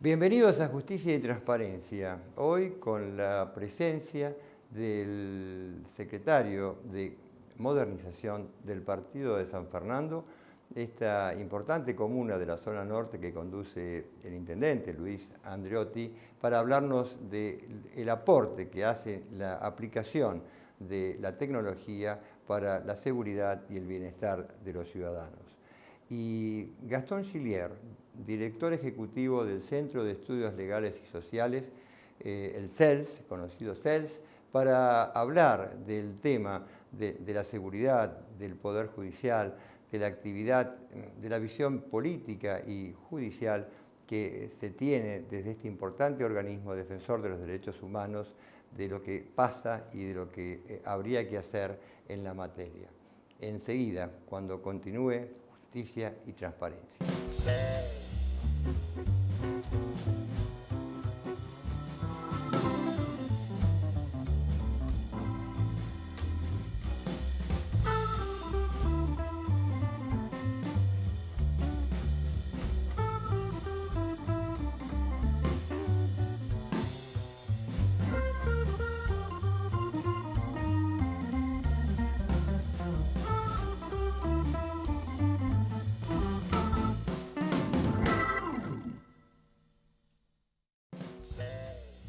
Bienvenidos a Justicia y Transparencia. Hoy con la presencia del secretario de Modernización del Partido de San Fernando, esta importante comuna de la zona norte que conduce el intendente Luis Andreotti, para hablarnos del aporte que hace la aplicación de la tecnología para la seguridad y el bienestar de los ciudadanos. Y Gastón Gillier, director ejecutivo del Centro de Estudios Legales y Sociales, el CELS, conocido CELS, para hablar del tema de la seguridad, del Poder Judicial, de la actividad, de la visión política y judicial que se tiene desde este importante organismo defensor de los derechos humanos, de lo que pasa y de lo que habría que hacer en la materia. Enseguida, cuando continúe Justicia y Transparencia.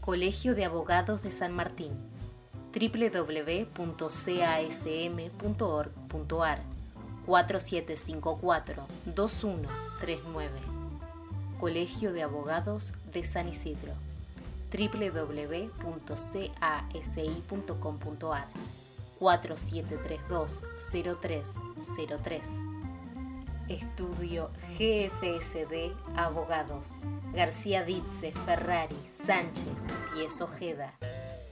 Colegio de Abogados de San Martín, www.casm.org.ar 4754-2139. Colegio de Abogados de San Isidro, www.casi.com.ar 4732-0303. Estudio GFSD Abogados, García Ditze, Ferrari, Sánchez, Pies Ojeda,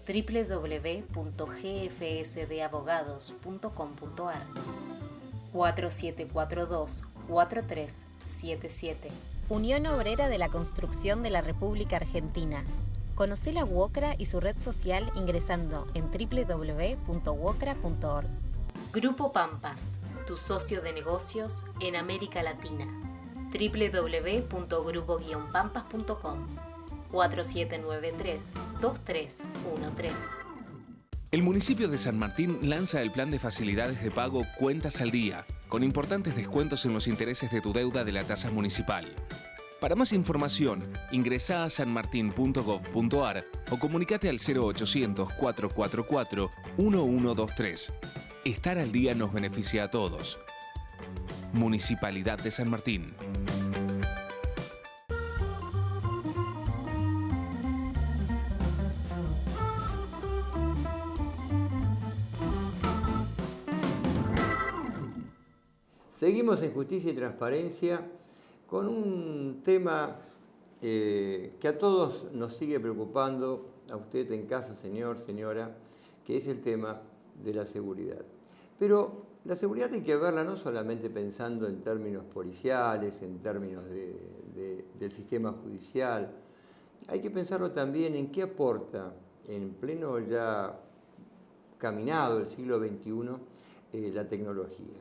www.gfsdabogados.com.ar 4742-4377. Unión Obrera de la Construcción de la República Argentina. Conocé la UOCRA y su red social ingresando en www.uocra.org. Grupo Pampas, tu socio de negocios en América Latina. www.grupo-pampas.com 4793-2313. El municipio de San Martín lanza el plan de facilidades de pago Cuentas al Día, con importantes descuentos en los intereses de tu deuda de la tasa municipal. Para más información, ingresá a sanmartin.gov.ar o comunicate al 0800-444-1123. Estar al día nos beneficia a todos. Municipalidad de San Martín. Seguimos en Justicia y Transparencia con un tema que a todos nos sigue preocupando, a usted en casa, señor, señora, que es el tema de la seguridad. Pero la seguridad hay que verla no solamente pensando en términos policiales, en términos del sistema judicial, hay que pensarlo también en qué aporta en pleno ya caminado del siglo XXI la tecnología.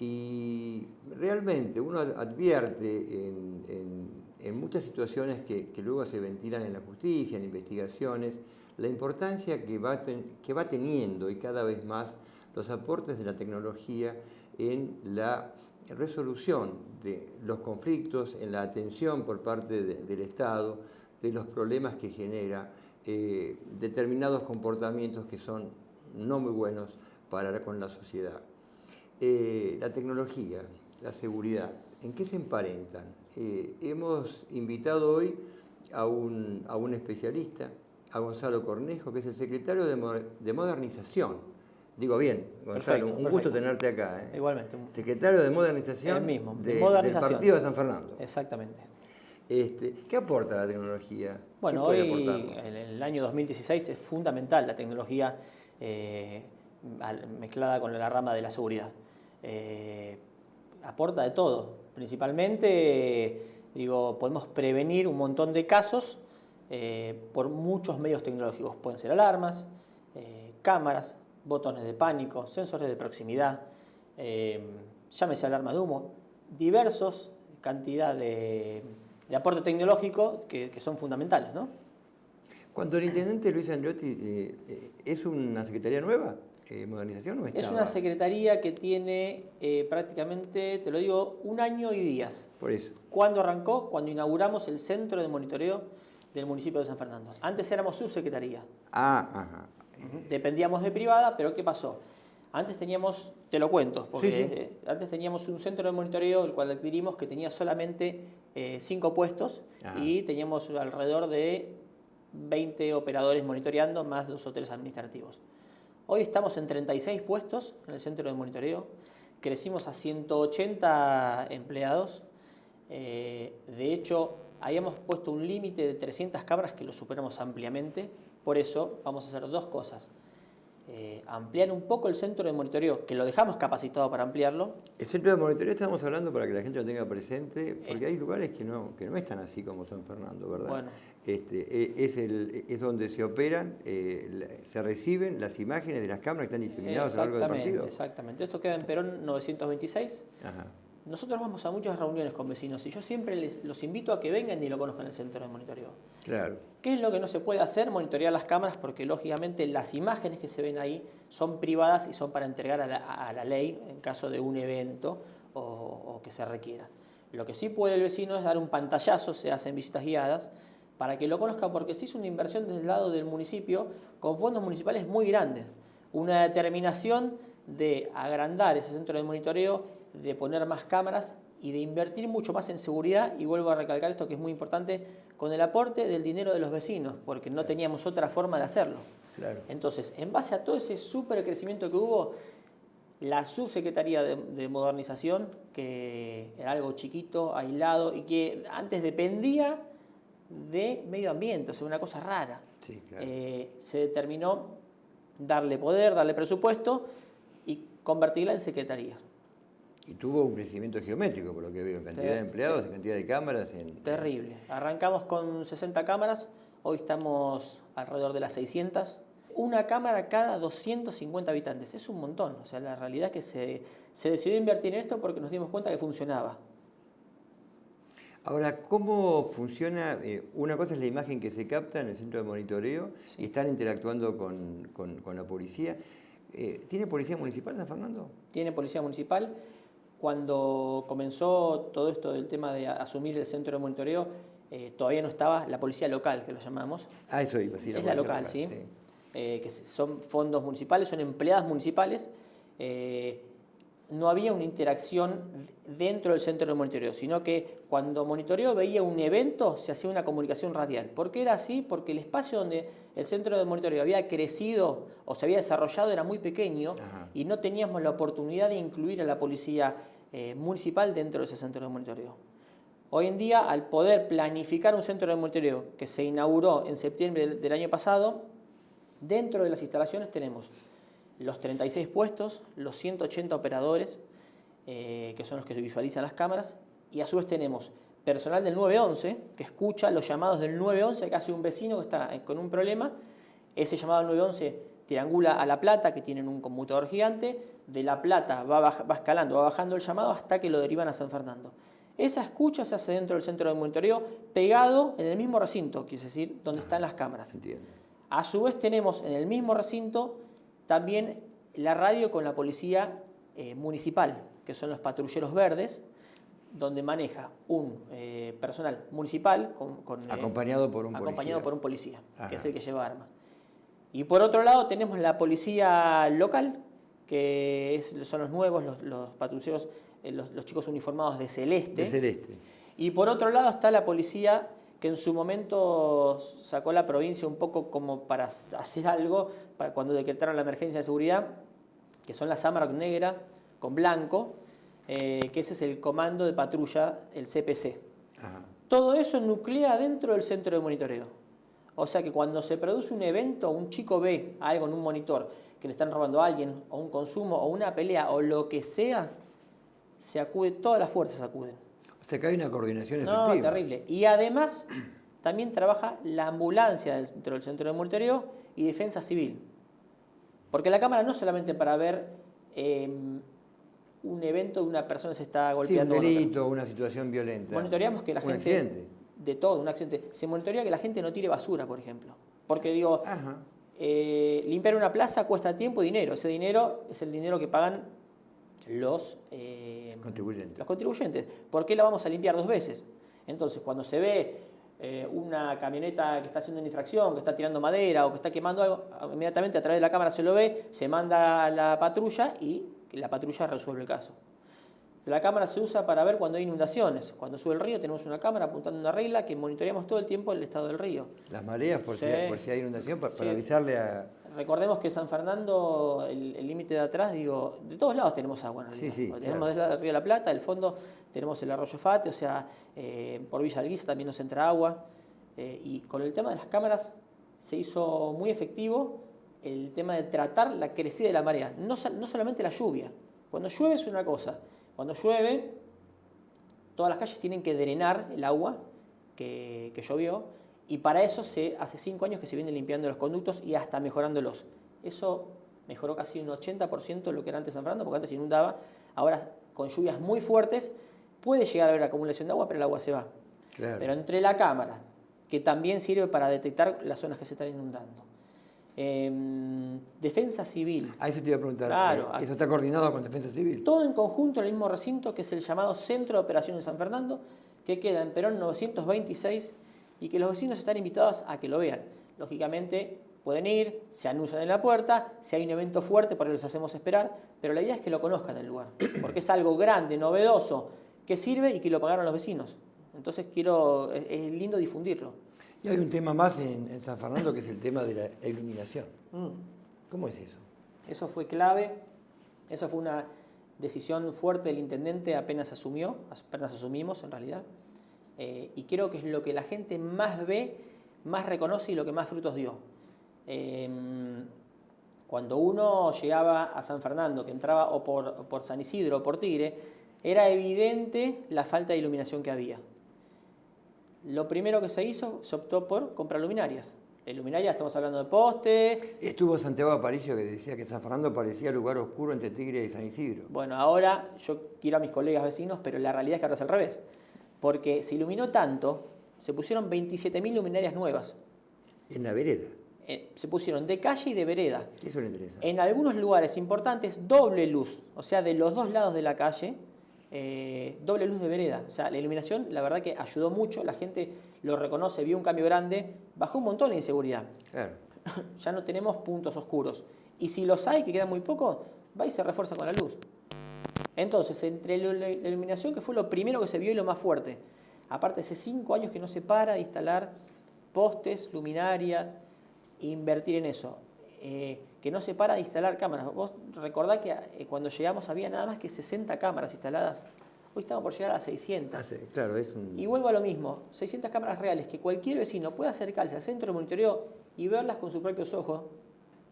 Y realmente uno advierte en muchas situaciones que luego se ventilan en la justicia, en investigaciones, la importancia que va teniendo y cada vez más los aportes de la tecnología en la resolución de los conflictos, en la atención por parte del Estado, de los problemas que genera determinados comportamientos que son no muy buenos con la sociedad. La tecnología, la seguridad, ¿en qué se emparentan? Hemos invitado hoy a un especialista, a Gonzalo Cornejo, que es el secretario de Modernización. Digo bien, Gonzalo, Perfecto, un gusto tenerte acá. Igualmente. Secretario de Modernización, El mismo, del Partido de San Fernando. Exactamente. ¿Qué aporta la tecnología? Bueno, hoy, en el año 2016, es fundamental la tecnología mezclada con la rama de la seguridad. Aporta de todo. Principalmente, podemos prevenir un montón de casos por muchos medios tecnológicos. Pueden ser alarmas, cámaras, botones de pánico, sensores de proximidad, llámese alarmas de humo, diversos cantidad de aporte tecnológico que son fundamentales, ¿no? Cuando el intendente Luis Andreotti, ¿es una secretaría nueva? ¿Modernización o estaba? Es una secretaría que tiene prácticamente, te lo digo, 1 año y días. Por eso. ¿Cuándo arrancó? Cuando inauguramos el centro de monitoreo del municipio de San Fernando. Antes éramos subsecretaría. Ajá. Dependíamos de privada, pero ¿qué pasó? Antes teníamos, te lo cuento, porque sí. Antes teníamos un centro de monitoreo, el cual adquirimos, que tenía solamente 5 puestos. Ajá. Y teníamos alrededor de 20 operadores monitoreando, más 2 o 3 administrativos. Hoy estamos en 36 puestos en el centro de monitoreo, crecimos a 180 empleados, de hecho habíamos puesto un límite de 300 cámaras que lo superamos ampliamente, por eso vamos a hacer 2 cosas. Ampliar un poco el centro de monitoreo, que lo dejamos capacitado para ampliarlo. El centro de monitoreo estamos hablando para que la gente lo tenga presente, porque hay lugares que no están así como San Fernando, ¿verdad? Bueno. Es donde se operan, se reciben las imágenes de las cámaras que están diseminadas a lo largo del partido. Exactamente. Esto queda en Perón 926. Ajá. Nosotros vamos a muchas reuniones con vecinos y yo siempre los invito a que vengan y lo conozcan el centro de monitoreo. Claro. ¿Qué es lo que no se puede hacer? Monitorear las cámaras, porque lógicamente las imágenes que se ven ahí son privadas y son para entregar a la ley en caso de un evento o que se requiera. Lo que sí puede el vecino es dar un pantallazo, se hacen visitas guiadas, para que lo conozcan, porque se hizo una inversión desde el lado del municipio con fondos municipales muy grandes. Una determinación de agrandar ese centro de monitoreo, de poner más cámaras y de invertir mucho más en seguridad, y vuelvo a recalcar esto que es muy importante, con el aporte del dinero de los vecinos, porque no teníamos otra forma de hacerlo. Claro. Entonces, en base a todo ese súper crecimiento que hubo, la subsecretaría de modernización, que era algo chiquito, aislado, y que antes dependía de medio ambiente, o sea, una cosa rara, Sí, claro. se determinó darle poder, darle presupuesto y convertirla en secretaría. Y tuvo un crecimiento geométrico, por lo que veo, en cantidad de empleados, en cantidad de cámaras. Terrible. Arrancamos con 60 cámaras, hoy estamos alrededor de las 600. Una cámara cada 250 habitantes, es un montón. O sea, la realidad es que se decidió invertir en esto porque nos dimos cuenta que funcionaba. Ahora, ¿cómo funciona? Una cosa es la imagen que se capta en el centro de monitoreo, Sí. y están interactuando con la policía. ¿Tiene policía municipal San Fernando? Tiene policía municipal. Cuando comenzó todo esto del tema de asumir el centro de monitoreo, todavía no estaba la policía local, que lo llamamos. Eso iba, sí. Es la local, ¿sí? Que son fondos municipales, son empleadas municipales. No había una interacción dentro del centro de monitoreo, sino que cuando monitoreo veía un evento, se hacía una comunicación radial. ¿Por qué era así? Porque el espacio donde el centro de monitoreo había crecido o se había desarrollado era muy pequeño. Ajá. Y no teníamos la oportunidad de incluir a la policía municipal dentro de ese centro de monitoreo. Hoy en día, al poder planificar un centro de monitoreo que se inauguró en septiembre del año pasado, dentro de las instalaciones tenemos los 36 puestos, los 180 operadores, que son los que visualizan las cámaras, y a su vez tenemos personal del 911, que escucha los llamados del 911, que hace un vecino que está con un problema. Ese llamado al 911 triangula a La Plata, que tienen un conmutador gigante. De La Plata va escalando, va bajando el llamado hasta que lo derivan a San Fernando. Esa escucha se hace dentro del centro de monitoreo, pegado en el mismo recinto, quiere decir, donde están las cámaras. Entiendo. A su vez tenemos en el mismo recinto también la radio con la policía municipal, que son los patrulleros verdes, donde maneja un personal municipal acompañado por un policía, Ajá. que es el que lleva armas. Y por otro lado tenemos la policía local, que son los nuevos, los patrulleros, los chicos uniformados de celeste. De celeste. Y por otro lado está la policía que en su momento sacó la provincia un poco como para hacer algo, para cuando decretaron la emergencia de seguridad, que son las Amarok negra con blanco, que ese es el comando de patrulla, el CPC. Ajá. Todo eso nuclea dentro del centro de monitoreo. O sea que cuando se produce un evento, un chico ve algo en un monitor, que le están robando a alguien, o un consumo, o una pelea, o lo que sea, se acude, todas las fuerzas acuden. O sea que hay una coordinación No, efectiva. terrible. Y además también trabaja la ambulancia dentro del centro de monitoreo y defensa civil. Porque la cámara no es solamente para ver un evento de una persona se está Sí, un golpeando. delito, una situación violenta. Monitoreamos que la un gente accidente. de todo, un accidente. Se monitorea que la gente no tire basura, por ejemplo. Porque digo, limpiar una plaza cuesta tiempo y dinero. Ese dinero es el dinero que pagan los contribuyentes. ¿Por qué la vamos a limpiar 2 veces? Entonces, cuando se ve una camioneta que está haciendo una infracción, que está tirando madera o que está quemando algo, inmediatamente a través de la cámara se lo ve, se manda a la patrulla y la patrulla resuelve el caso. La cámara se usa para ver cuando hay inundaciones. Cuando sube el río tenemos una cámara apuntando una regla que monitoreamos todo el tiempo el estado del río. Las mareas, por si hay inundación, para avisarle a... Recordemos que San Fernando, el límite de atrás, digo, de todos lados tenemos agua en realidad. Tenemos desde el río de la Plata, del fondo tenemos el arroyo Fate, o sea, por Villa Alguisa también nos entra agua. Y con el tema de las cámaras se hizo muy efectivo el tema de tratar la crecida de la marea, no solamente la lluvia. Cuando llueve es una cosa. Cuando llueve, todas las calles tienen que drenar el agua que llovió y para eso hace 5 años que se vienen limpiando los conductos y hasta mejorándolos. Eso mejoró casi un 80% lo que era antes San Fernando, porque antes inundaba. Ahora, con lluvias muy fuertes, puede llegar a haber acumulación de agua, pero el agua se va. Claro. Pero entre la cámara, que también sirve para detectar las zonas que se están inundando, defensa civil. Eso te iba a preguntar. Claro, ¿Eso está coordinado con defensa civil? Todo en conjunto en el mismo recinto, que es el llamado Centro de Operaciones San Fernando, que queda en Perón 926 y que los vecinos están invitados a que lo vean. Lógicamente pueden ir, se anuncian en la puerta, si hay un evento fuerte, por ahí los hacemos esperar, pero la idea es que lo conozcan el lugar, porque es algo grande, novedoso, que sirve y que lo pagaron los vecinos. Entonces es lindo difundirlo. Y hay un tema más en San Fernando que es el tema de la iluminación. ¿Cómo es eso? Eso fue clave, eso fue una decisión fuerte del intendente apenas asumimos en realidad, y creo que es lo que la gente más ve, más reconoce y lo que más frutos dio. Cuando uno llegaba a San Fernando, que entraba o por San Isidro o por Tigre, era evidente la falta de iluminación que había. Lo primero que se hizo, se optó por comprar luminarias. La luminaria, estamos hablando de poste. Estuvo Santiago Aparicio que decía que San Fernando parecía lugar oscuro entre Tigre y San Isidro. Bueno, ahora yo quiero a mis colegas vecinos, pero la realidad es que ahora es al revés. Porque se iluminó tanto, se pusieron 27.000 luminarias nuevas. En la vereda. Se pusieron de calle y de vereda. Eso le interesa. En algunos lugares importantes, doble luz. O sea, de los 2 lados de la calle, doble luz de vereda. O sea, la iluminación, la verdad que ayudó mucho, la gente lo reconoce, vio un cambio grande, bajó un montón la inseguridad. Claro. Ya no tenemos puntos oscuros. Y si los hay, que quedan muy pocos, va y se refuerza con la luz. Entonces, entre la iluminación, que fue lo primero que se vio y lo más fuerte, aparte hace 5 años que no se para de instalar postes, luminaria, invertir en eso. Que no se para de instalar cámaras. Vos recordá que cuando llegamos había nada más que 60 cámaras instaladas. Hoy estamos por llegar a 600. Claro, Y vuelvo a lo mismo, 600 cámaras reales que cualquier vecino puede acercarse al centro de monitoreo y verlas con sus propios ojos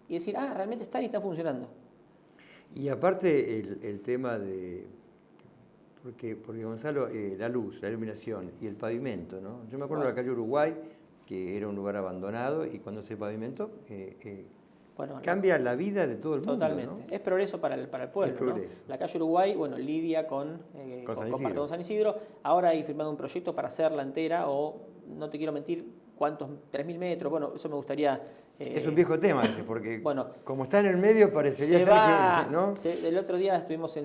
y decir, realmente están y están funcionando. Y aparte el tema de... Porque Gonzalo, la luz, la iluminación y el pavimento, ¿no? Yo me acuerdo de la calle Uruguay, que era un lugar abandonado, y cuando se pavimentó, cambia la vida de todo el mundo. Totalmente. ¿No? Es progreso para el pueblo. Es progreso. ¿No? La calle Uruguay, lidia con San Isidro. Ahora hay firmado un proyecto para hacerla entera, o no te quiero mentir, ¿cuántos? 3.000 metros. Bueno, eso me gustaría... es un viejo tema ese, porque como está en el medio parecería ser que... ¿no? El otro día estuvimos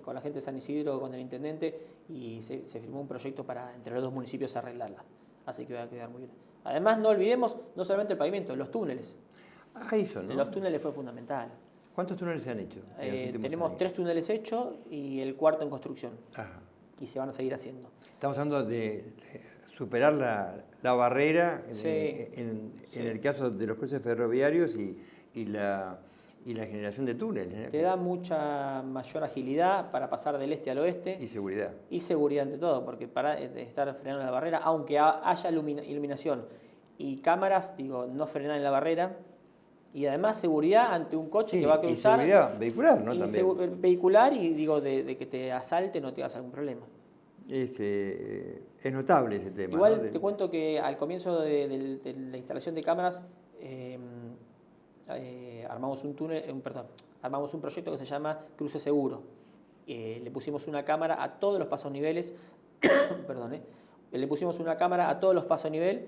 con la gente de San Isidro, con el intendente, y se firmó un proyecto para entre los 2 municipios arreglarla. Así que va a quedar muy bien. Además, no olvidemos, no solamente el pavimento, los túneles. Eso, ¿no? Los túneles fue fundamental. ¿Cuántos túneles se han hecho? Tenemos 3 túneles hechos y el 4º en construcción. Ajá. Y se van a seguir haciendo. Estamos hablando de superar la barrera en el caso de los cruces ferroviarios y la generación de túneles. Te da mucha mayor agilidad para pasar del este al oeste. Y seguridad. Y seguridad ante todo, porque para estar frenando la barrera, aunque haya iluminación y cámaras, no frenar en la barrera. Y además seguridad ante un coche que va a cruzar. Y seguridad vehicular, ¿no? También. Vehicular y de que te asalte no te hagas algún problema. Es notable ese tema. Igual, ¿no? Te cuento que al comienzo de la instalación de cámaras armamos un proyecto que se llama Cruce Seguro. Le pusimos una cámara a todos los pasos niveles, le pusimos una cámara a todos los pasos a nivel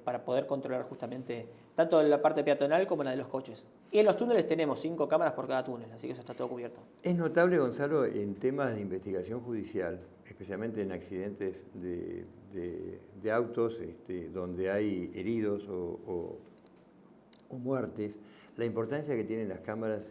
para poder controlar justamente tanto en la parte peatonal como en la de los coches. Y en los túneles tenemos 5 cámaras por cada túnel, así que eso está todo cubierto. Es notable, Gonzalo, en temas de investigación judicial, especialmente en accidentes de autos donde hay heridos o muertes, la importancia que tienen las cámaras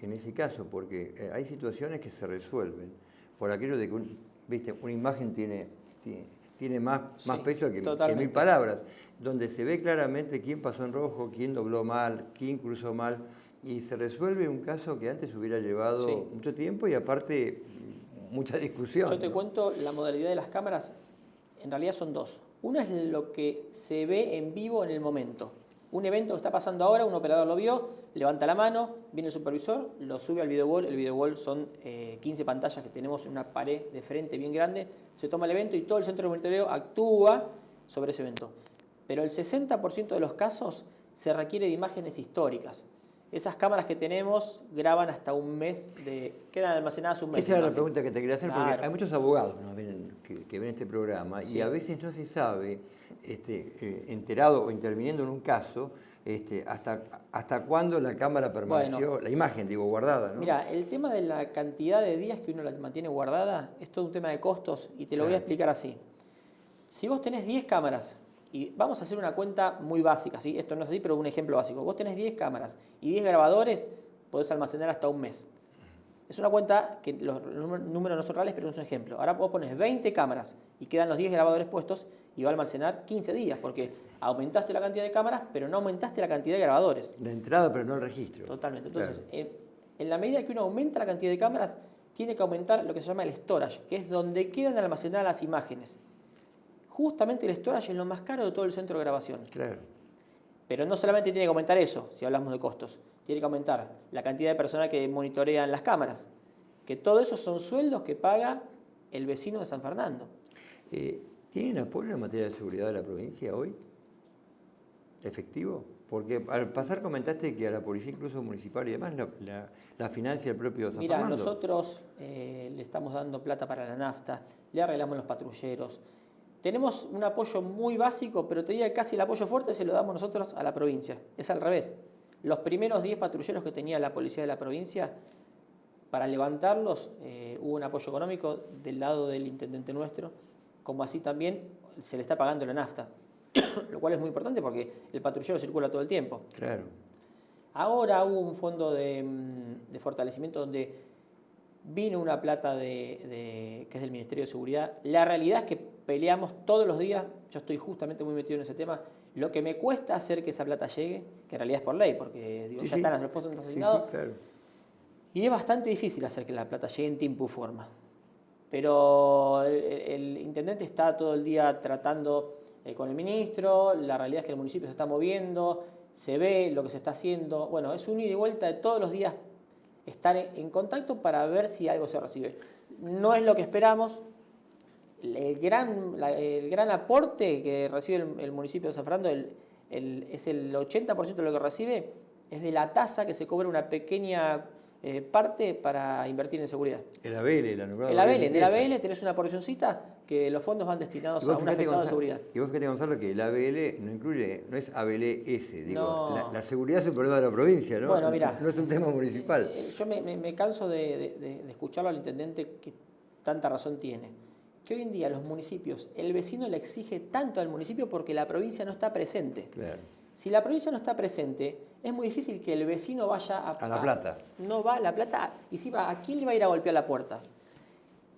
en ese caso, porque hay situaciones que se resuelven por aquello de que ¿viste? Una imagen tiene más peso que 1000 palabras, donde se ve claramente quién pasó en rojo, quién dobló mal, quién cruzó mal, y se resuelve un caso que antes hubiera llevado mucho tiempo y aparte mucha discusión. Yo te cuento la modalidad de las cámaras, en realidad son 2. Una es lo que se ve en vivo en el momento. Un evento que está pasando ahora, un operador lo vio, levanta la mano, viene el supervisor, lo sube al video wall. El video wall son 15 pantallas que tenemos en una pared de frente bien grande. Se toma el evento y todo el centro de monitoreo actúa sobre ese evento. Pero el 60% de los casos se requiere de imágenes históricas. Esas cámaras que tenemos graban hasta un mes, quedan almacenadas un mes. Esa era la pregunta que te quería hacer, porque Claro. hay muchos abogados que ven este programa Sí. y a veces no se sabe, enterado o interviniendo en un caso, hasta cuándo la cámara permaneció, la imagen, guardada, ¿no? Mira, el tema de la cantidad de días que uno la mantiene guardada es todo un tema de costos y te lo voy a explicar así. Si vos tenés 10 cámaras, y vamos a hacer una cuenta muy básica, ¿sí? Esto no es así, pero un ejemplo básico. Vos tenés 10 cámaras y 10 grabadores, podés almacenar hasta un mes. Es una cuenta que los números no son reales, pero es un ejemplo. Ahora vos pones 20 cámaras y quedan los 10 grabadores puestos y va a almacenar 15 días, porque aumentaste la cantidad de cámaras, pero no aumentaste la cantidad de grabadores. La entrada, pero no el registro. Totalmente. Entonces, en la medida que uno aumenta la cantidad de cámaras, tiene que aumentar lo que se llama el storage, que es donde quedan almacenadas las imágenes. Justamente el storage es lo más caro de todo el centro de grabación. Claro. Pero no solamente tiene que aumentar eso, si hablamos de costos, tiene que aumentar la cantidad de personas que monitorean las cámaras, que todo eso son sueldos que paga el vecino de San Fernando. ¿Tienen apoyo en materia de seguridad de la provincia hoy? ¿Efectivo? Porque al pasar comentaste que a la policía, incluso municipal y demás, la financia el propio San Fernando. Nosotros le estamos dando plata para la nafta, le arreglamos los patrulleros. Tenemos un apoyo muy básico, pero te diría que casi el apoyo fuerte se lo damos nosotros a la provincia. Es al revés. Los primeros 10 patrulleros que tenía la policía de la provincia, para levantarlos hubo un apoyo económico del lado del intendente nuestro, como así también se le está pagando la nafta, lo cual es muy importante porque el patrullero circula todo el tiempo. Claro. Ahora hubo un fondo de fortalecimiento donde vino una plata que es del Ministerio de Seguridad. La realidad es que peleamos todos los días, yo estoy justamente muy metido en ese tema, lo que me cuesta hacer que esa plata llegue, que en realidad es por ley, porque ya están los repuestos asignados, claro. Y es bastante difícil hacer que la plata llegue en tiempo y forma. Pero el intendente está todo el día tratando con el ministro, la realidad es que el municipio se está moviendo, se ve lo que se está haciendo. Bueno, es un ida y vuelta de todos los días estar en contacto para ver si algo se recibe. No es lo que esperamos. El gran aporte que recibe el municipio de San Fernando es el 80% de lo que recibe, es de la tasa que se cobra una pequeña parte para invertir en seguridad. El ABL, la nombrada. El ABL, del ABL tenés una porcioncita que los fondos van destinados a un afectado de seguridad. Y vos fíjate, Gonzalo, que el ABL no es ABL-S, digo, No. la seguridad es un problema de la provincia, ¿no? Bueno, mirá, no es un tema municipal. Yo me canso de escucharlo al intendente, que tanta razón tiene. Que hoy en día los municipios, el vecino le exige tanto al municipio porque la provincia no está presente. Claro. Si la provincia no está presente, es muy difícil que el vecino vaya A La Plata. No va a La Plata, y si va, ¿a quién le va a ir a golpear la puerta?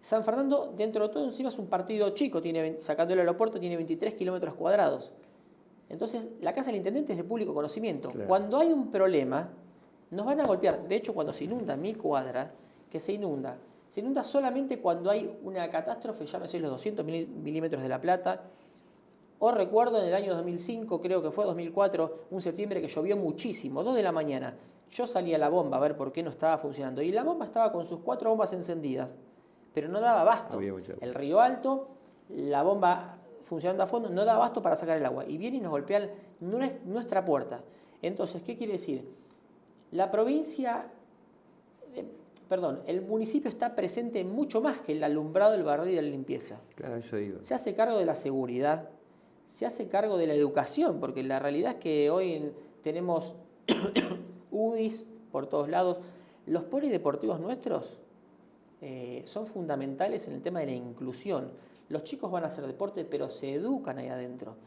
San Fernando, dentro de todo, encima es un partido chico, sacando el aeropuerto, tiene 23 kilómetros cuadrados. Entonces, la casa del intendente es de público conocimiento. Claro. Cuando hay un problema, nos van a golpear. De hecho, cuando se inunda mi cuadra, que se inunda solamente cuando hay una catástrofe, llámese los 200 milímetros de La Plata. Os recuerdo en el año 2005, creo que fue 2004, un septiembre que llovió muchísimo, 2 de la mañana. Yo salí a la bomba a ver por qué no estaba funcionando. Y la bomba estaba con sus 4 bombas encendidas, pero no daba abasto. El río Alto, la bomba funcionando a fondo, no daba abasto para sacar el agua. Y viene y nos golpean nuestra puerta. Entonces, ¿qué quiere decir? La provincia, perdón, el municipio está presente en mucho más que el alumbrado, el barrido y la limpieza. Claro, eso iba. Se hace cargo de la seguridad, se hace cargo de la educación, porque la realidad es que hoy tenemos UDIs por todos lados. Los polideportivos nuestros son fundamentales en el tema de la inclusión. Los chicos van a hacer deporte, pero se educan ahí adentro.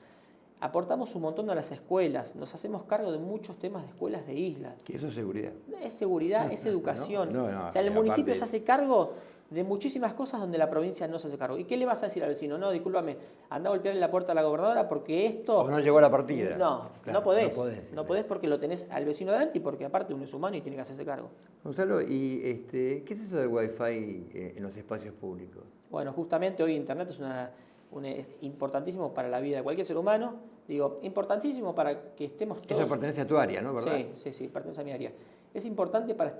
Aportamos un montón a las escuelas, nos hacemos cargo de muchos temas de escuelas de isla. ¿Qué eso es seguridad? Es seguridad, es educación. No, o sea, el municipio aparte... se hace cargo de muchísimas cosas donde la provincia no se hace cargo. ¿Y qué le vas a decir al vecino? No, discúlpame, anda a golpearle la puerta a la gobernadora porque esto... O no llegó a la partida. No, claro, no podés. No podés porque lo tenés al vecino delante y porque aparte uno es humano y tiene que hacerse cargo. Gonzalo, ¿y qué es eso del Wi-Fi en los espacios públicos? Bueno, justamente hoy Internet es importantísimo para la vida de cualquier ser humano. Digo, importantísimo para que estemos todos... Eso pertenece a tu área, ¿no? ¿Verdad? Sí, pertenece a mi área. Es importante para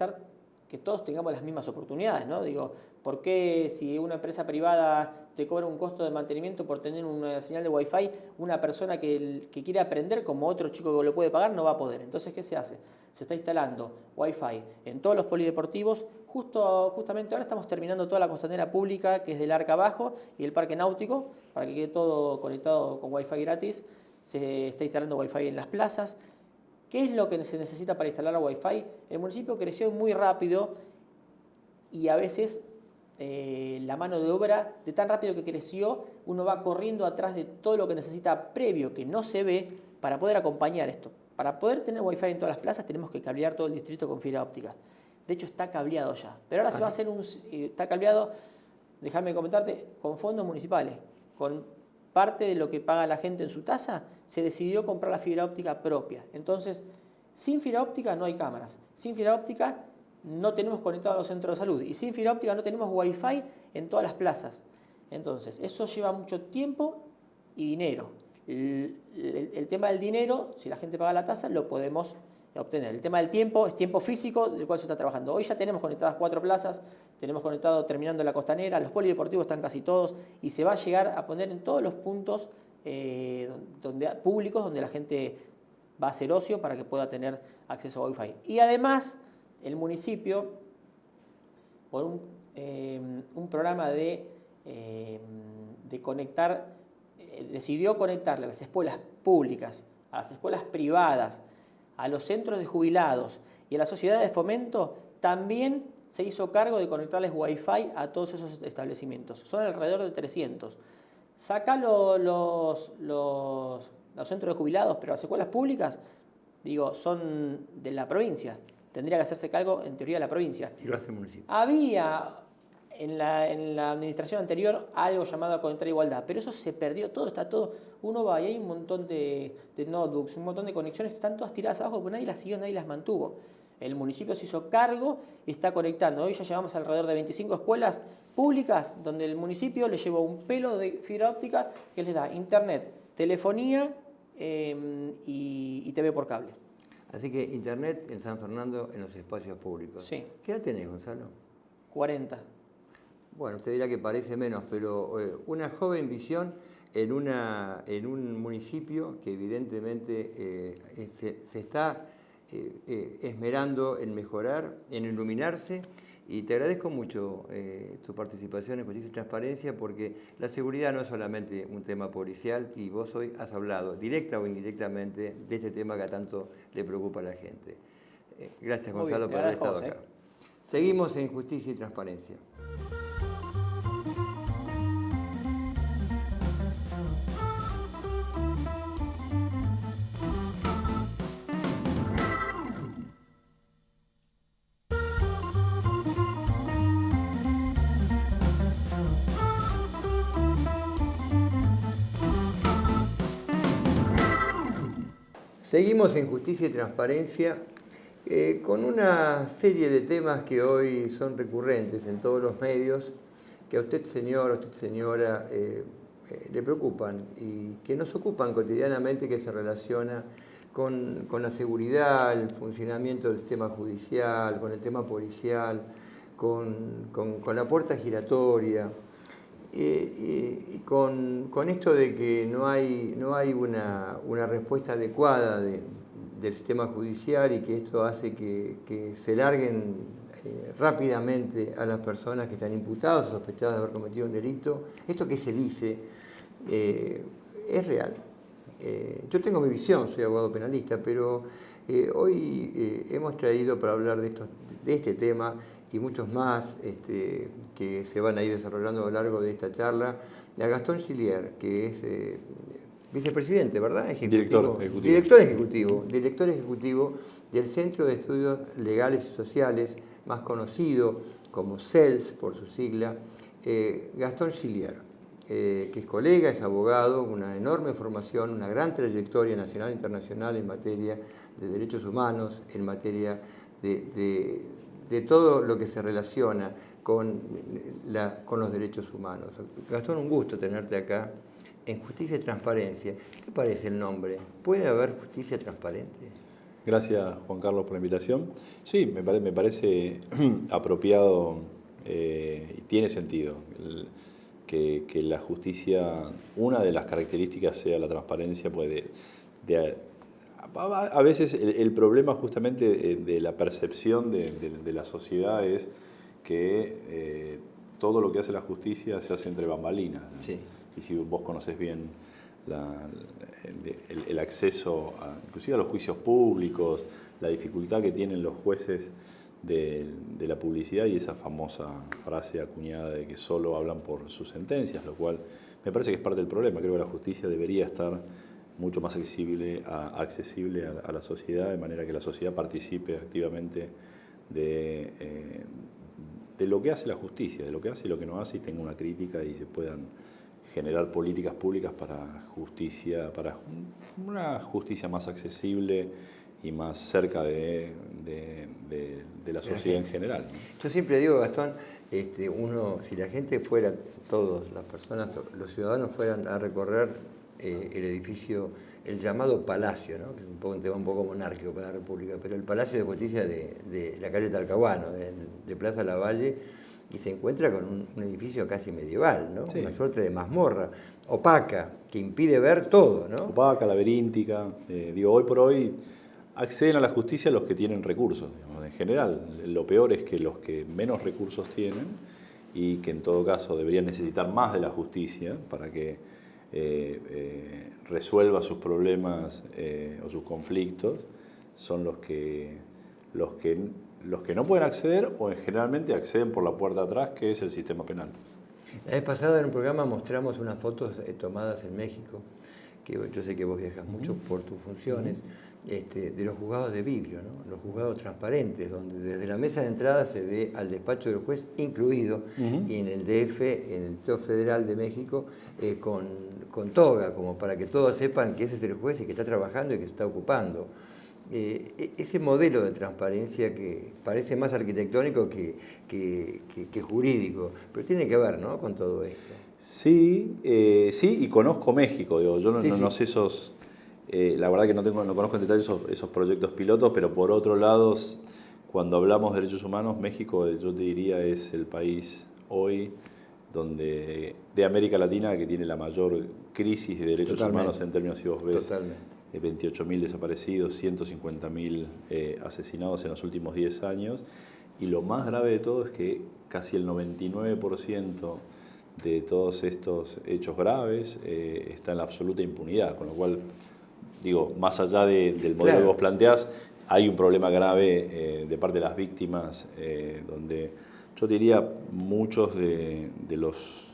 que todos tengamos las mismas oportunidades, ¿no? Digo, ¿por qué si una empresa privada te cobra un costo de mantenimiento por tener una señal de Wi-Fi, una persona que quiere aprender como otro chico que lo puede pagar no va a poder? Entonces, ¿qué se hace? Se está instalando Wi-Fi en todos los polideportivos. Justamente ahora estamos terminando toda la costanera pública, que es del Arca Abajo, y el parque náutico, para que quede todo conectado con Wi-Fi gratis. Se está instalando Wi-Fi en las plazas. ¿Qué es lo que se necesita para instalar Wi-Fi? El municipio creció muy rápido y a veces la mano de obra, de tan rápido que creció, uno va corriendo atrás de todo lo que necesita previo, que no se ve, para poder acompañar esto. Para poder tener Wi-Fi en todas las plazas tenemos que cablear todo el distrito con fibra óptica. De hecho está cableado ya. Pero ahora se va a hacer está cableado, déjame comentarte, con fondos municipales, con parte de lo que paga la gente en su tasa, se decidió comprar la fibra óptica propia. Entonces, sin fibra óptica no hay cámaras. Sin fibra óptica no tenemos conectados a los centros de salud. Y sin fibra óptica no tenemos Wi-Fi en todas las plazas. Entonces, eso lleva mucho tiempo y dinero. El tema del dinero, si la gente paga la tasa, lo podemos obtener. El tema del tiempo es tiempo físico del cual se está trabajando. Hoy ya tenemos conectadas 4 plazas, tenemos conectado terminando la costanera, los polideportivos están casi todos y se va a llegar a poner en todos los puntos públicos donde la gente va a hacer ocio para que pueda tener acceso a Wi-Fi. Y además, el municipio, por un programa de conectar, decidió conectarle a las escuelas públicas, a las escuelas privadas, a los centros de jubilados y a la sociedad de fomento, también se hizo cargo de conectarles Wi-Fi a todos esos establecimientos. Son alrededor de 300. Saca los centros de jubilados, pero las escuelas públicas, digo, son de la provincia. Tendría que hacerse cargo, en teoría, de la provincia. Y lo hace el municipio. Había en la administración anterior algo llamado Conectar Igualdad, pero eso se perdió todo, está todo. Uno va y hay un montón de notebooks, un montón de conexiones que están todas tiradas abajo, pero nadie las siguió, nadie las mantuvo. El municipio se hizo cargo y está conectando. Hoy ya llevamos alrededor de 25 escuelas públicas donde el municipio le llevó un pelo de fibra óptica que les da internet, telefonía y TV por cable. Así que internet en San Fernando en los espacios públicos. Sí. ¿Qué edad tenés, Gonzalo? 40. Bueno, usted dirá que parece menos, pero una joven visión en un municipio que evidentemente se está esmerando en mejorar, en iluminarse, y te agradezco mucho tu participación en Justicia y Transparencia, porque la seguridad no es solamente un tema policial y vos hoy has hablado, directa o indirectamente, de este tema que a tanto le preocupa a la gente. Gracias, Gonzalo, por haber estado acá. Seguimos en Justicia y Transparencia. Seguimos en Justicia y Transparencia con una serie de temas que hoy son recurrentes en todos los medios, que a usted, señor, a usted, señora, le preocupan y que nos ocupan cotidianamente, que se relaciona con la seguridad, el funcionamiento del sistema judicial, con el tema policial, con la puerta giratoria. Y con esto de que no hay una respuesta adecuada del sistema judicial y que esto hace que se larguen rápidamente a las personas que están imputadas o sospechadas de haber cometido un delito. Esto que se dice es real. Yo tengo mi visión, soy abogado penalista, pero hoy hemos traído para hablar de este tema y muchos más que se van a ir desarrollando a lo largo de esta charla, a Gastón Gillier, que es vicepresidente, ¿verdad? Director ejecutivo del Centro de Estudios Legales y Sociales, más conocido como CELS por su sigla, Gastón Gillier, que es colega, es abogado, una enorme formación, una gran trayectoria nacional e internacional en materia de derechos humanos, en materia de todo lo que se relaciona con los derechos humanos. Gastón, un gusto tenerte acá en Justicia y Transparencia. ¿Qué parece el nombre? ¿Puede haber justicia transparente? Gracias, Juan Carlos, por la invitación. Sí, me parece apropiado y tiene sentido que la justicia, una de las características sea la transparencia, pues a veces el problema justamente de la percepción de la sociedad es que todo lo que hace la justicia se hace entre bambalinas, ¿no? Sí. Y si vos conocés bien el acceso inclusive a los juicios públicos, la dificultad que tienen los jueces de la publicidad y esa famosa frase acuñada de que solo hablan por sus sentencias, lo cual me parece que es parte del problema. Creo que la justicia debería estar mucho más accesible a la sociedad, de manera que la sociedad participe activamente de lo que hace la justicia, de lo que hace y lo que no hace, y tenga una crítica y se puedan generar políticas públicas para una justicia más accesible y más cerca de la sociedad en general, ¿no? Yo siempre digo, Gastón, si la gente fuera, todas las personas, los ciudadanos fueran a recorrer el edificio, el llamado Palacio, ¿no? Que es un tema un poco monárquico para la República, pero el Palacio de Justicia de la calle Talcahuano, de Plaza Lavalle, y se encuentra con un edificio casi medieval, ¿no? Sí. Una suerte de mazmorra opaca, que impide ver todo, ¿no? Opaca, laberíntica. Hoy por hoy acceden a la justicia los que tienen recursos, digamos, en general. Lo peor es que los que menos recursos tienen y que en todo caso deberían necesitar más de la justicia para que resuelva sus problemas o sus conflictos, son los que no pueden acceder o generalmente acceden por la puerta atrás, que es el sistema penal. La vez pasada en un programa mostramos unas fotos tomadas en México, que yo sé que vos viajas mucho por tus funciones, de los juzgados de vidrio, ¿no? Los juzgados transparentes, donde desde la mesa de entrada se ve al despacho del juez incluido, y en el DF, en el Distrito Federal de México, con toga, como para que todos sepan que ese es el juez y que está trabajando y que se está ocupando. Ese modelo de transparencia que parece más arquitectónico que jurídico, pero tiene que ver, ¿no?, con todo esto. Sí, y conozco México, yo no sé la verdad que no conozco en detalle esos proyectos pilotos, pero por otro lado, cuando hablamos de derechos humanos, México, yo te diría, es el país hoy de América Latina que tiene la mayor crisis de derechos humanos en términos, si vos ves, 28.000 desaparecidos, 150.000 asesinados en los últimos 10 años, y lo más grave de todo es que casi el 99% de todos estos hechos graves está en la absoluta impunidad, con lo cual, más allá del modelo que vos planteás, hay un problema grave de parte de las víctimas, donde yo diría muchos de los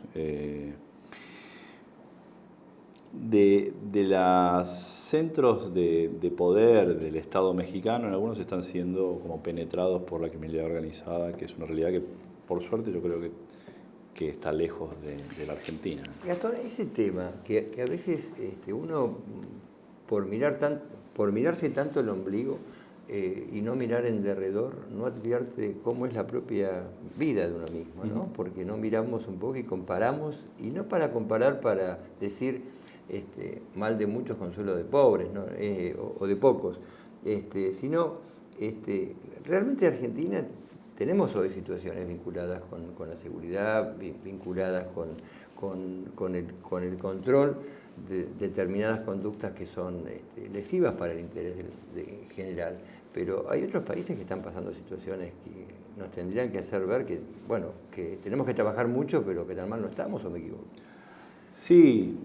los centros de poder del Estado mexicano, en algunos están siendo como penetrados por la criminalidad organizada, que es una realidad que, por suerte, yo creo que está lejos de la Argentina. Gastón, ese tema que a veces uno, por mirarse tanto el ombligo y no mirar en derredor, no advierte cómo es la propia vida de uno mismo, ¿no? Porque no miramos un poco y comparamos, y no para comparar para decir mal de muchos, consuelo de pobres, ¿no? O de pocos, sino realmente Argentina tenemos hoy situaciones vinculadas con la seguridad, vinculadas con el control determinadas conductas que son lesivas para el interés general. Pero hay otros países que están pasando situaciones que nos tendrían que hacer ver que, bueno, que tenemos que trabajar mucho, pero que tan mal no estamos, ¿o me equivoco? Sí,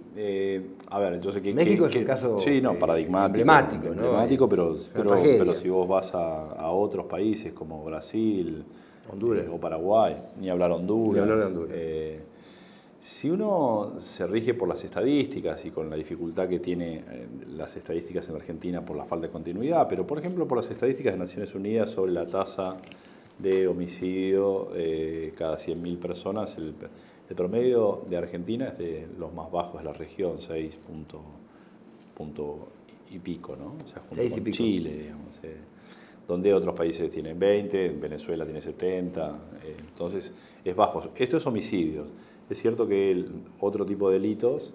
a ver, yo sé que... México es un caso sí, no, paradigmático, emblemático, pero si vos vas a otros países como Brasil, Honduras o Paraguay, ni hablar Honduras. Ni hablar de Honduras. Si uno se rige por las estadísticas y con la dificultad que tiene las estadísticas en Argentina por la falta de continuidad, pero por ejemplo por las estadísticas de Naciones Unidas sobre la tasa de homicidio cada 100.000 personas, el promedio de Argentina es de los más bajos de la región, 6 punto y pico, ¿no? O sea, junto con Chile, digamos. Donde otros países tienen 20, Venezuela tiene 70, entonces es bajo. Esto es homicidios. Es cierto que otro tipo de delitos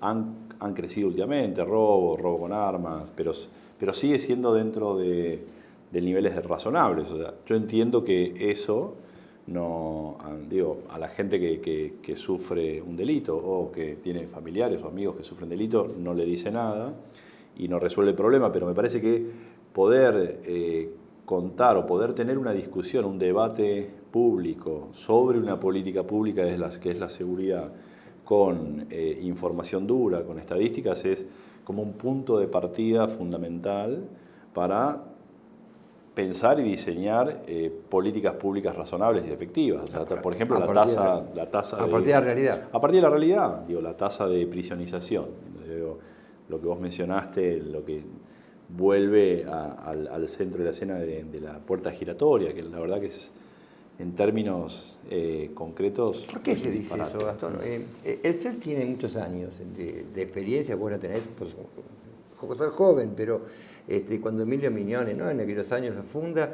han crecido últimamente, robo con armas, pero sigue siendo dentro de niveles razonables. O sea, yo entiendo que eso no, digo, a la gente que sufre un delito o que tiene familiares o amigos que sufren delito no le dice nada y no resuelve el problema, pero me parece que poder contar o poder tener una discusión, un debate público sobre una política pública que es la seguridad con información dura, con estadísticas, es como un punto de partida fundamental para pensar y diseñar políticas públicas razonables y efectivas. O sea, por ejemplo, la tasa a partir de la realidad. A partir de la realidad, digo, la tasa de prisionización. Digo, lo que vos mencionaste, lo que vuelve al centro de la escena de la puerta giratoria, que la verdad que es, en términos concretos... ¿Por qué se dice eso, Gastón? El CES tiene muchos años de experiencia, vos la tenés, pues, sos joven, pero cuando Emilio Mignone, ¿no?, en aquellos años lo funda,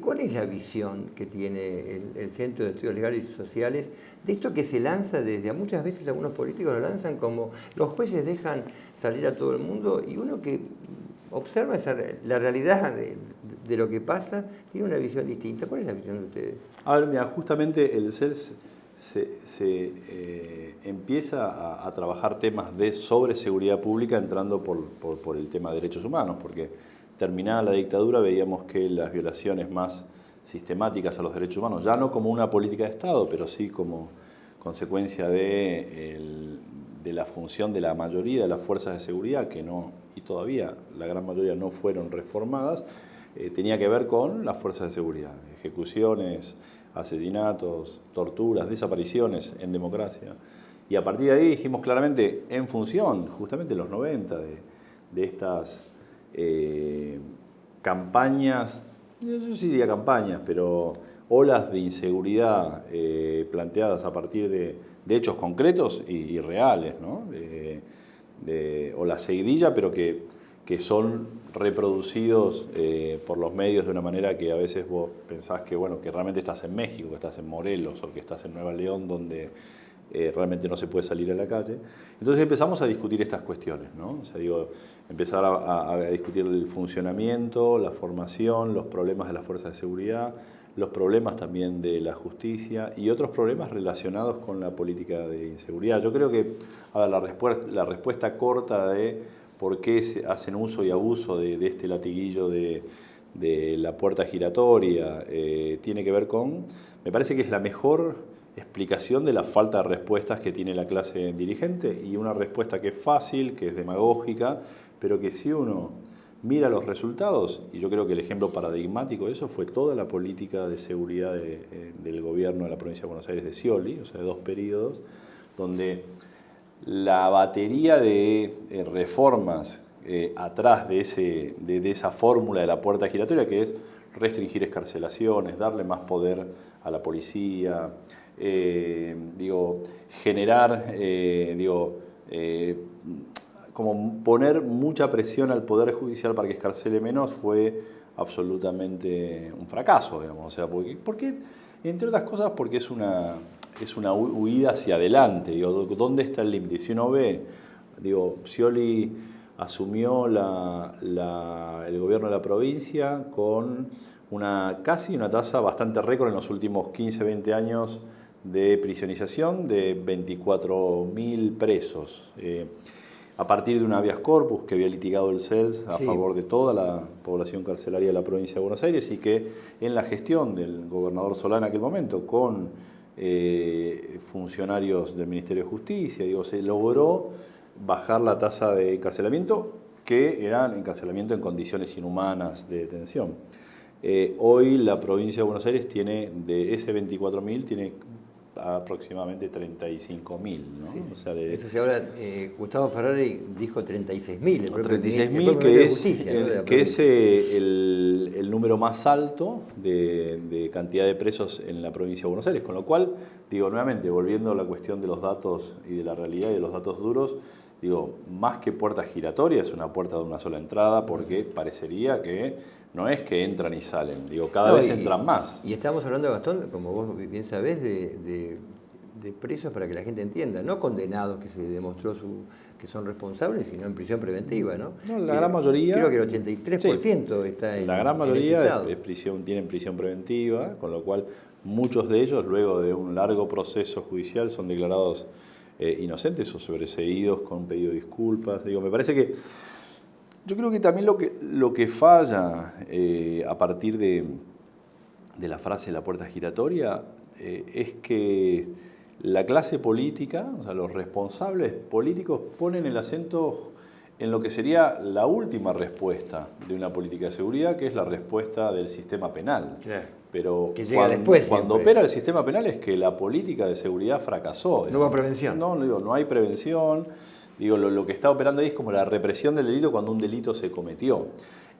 ¿cuál es la visión que tiene el Centro de Estudios Legales y Sociales de esto que se lanza desde, muchas veces algunos políticos lo lanzan como los jueces dejan salir a todo el mundo y uno que observa la realidad de lo que pasa, tiene una visión distinta? ¿Cuál es la visión de ustedes? A ver, mira, justamente el CELS se empieza a trabajar temas sobre seguridad pública entrando por el tema de derechos humanos, porque terminada la dictadura veíamos que las violaciones más sistemáticas a los derechos humanos, ya no como una política de Estado, pero sí como consecuencia de la función de la mayoría de las fuerzas de seguridad, que no, y todavía la gran mayoría no fueron reformadas, tenía que ver con las fuerzas de seguridad, ejecuciones, asesinatos, torturas, desapariciones en democracia. Y a partir de ahí dijimos claramente, en función, justamente en los 90, de estas campañas, yo sí diría campañas, pero olas de inseguridad planteadas a partir de hechos concretos y reales, ¿no? O la seguidilla, pero que son reproducidos por los medios de una manera que a veces vos pensás que, bueno, que realmente estás en México, que estás en Morelos o que estás en Nueva León, donde realmente no se puede salir a la calle. Entonces empezamos a discutir estas cuestiones, ¿no? O sea, digo, empezar a discutir el funcionamiento, la formación, los problemas de las fuerzas de seguridad, los problemas también de la justicia y otros problemas relacionados con la política de inseguridad. Yo creo que la respuesta corta de por qué se hacen uso y abuso de este latiguillo de la puerta giratoria tiene que ver con, me parece que es la mejor explicación de la falta de respuestas que tiene la clase dirigente, y una respuesta que es fácil, que es demagógica, pero que si uno mira los resultados, y yo creo que el ejemplo paradigmático de eso fue toda la política de seguridad del gobierno de la provincia de Buenos Aires de Scioli, o sea, de 2 periodos, donde la batería de reformas atrás de esa fórmula de la puerta giratoria, que es restringir excarcelaciones, darle más poder a la policía, generar, como poner mucha presión al Poder Judicial para que escarcele menos, fue absolutamente un fracaso, digamos. O sea, porque entre otras cosas, porque es una huida hacia adelante. Digo, ¿dónde está el límite? Si uno ve, Scioli asumió el gobierno de la provincia con casi una tasa bastante récord en los últimos 15, 20 años de prisionización de 24.000 presos. A partir de un habeas corpus que había litigado el CELS a favor de toda la población carcelaria de la provincia de Buenos Aires, y que en la gestión del gobernador Solá en aquel momento, con funcionarios del Ministerio de Justicia, se logró bajar la tasa de encarcelamiento, que eran encarcelamiento en condiciones inhumanas de detención. Hoy la provincia de Buenos Aires tiene, de ese 24.000, tiene aproximadamente 35.000, ¿no? Sí, o sea, eso se habla, Gustavo Ferrari dijo 36.000. 36.000, que es el número más alto de cantidad de presos en la provincia de Buenos Aires, con lo cual, nuevamente, volviendo a la cuestión de los datos y de la realidad y de los datos duros, más que puerta giratoria, es una puerta de una sola entrada, porque parecería que no es que entran y salen, cada vez entran más. Y estamos hablando, Gastón, como vos bien sabés, de presos, para que la gente entienda, no condenados que se demostró que son responsables, sino en prisión preventiva, ¿no? No, la gran mayoría... Creo que el 83% está en la gran mayoría en tienen prisión preventiva, con lo cual muchos de ellos, luego de un largo proceso judicial, son declarados inocentes o sobreseídos con pedido de disculpas. Me parece que... Yo creo que también lo que falla a partir de la frase de la puerta giratoria es que la clase política, o sea, los responsables políticos, ponen el acento en lo que sería la última respuesta de una política de seguridad, que es la respuesta del sistema penal. Claro. Pero que llega después, cuando opera el sistema penal es que la política de seguridad fracasó. No hubo prevención. No hay prevención. Lo que está operando ahí es como la represión del delito cuando un delito se cometió.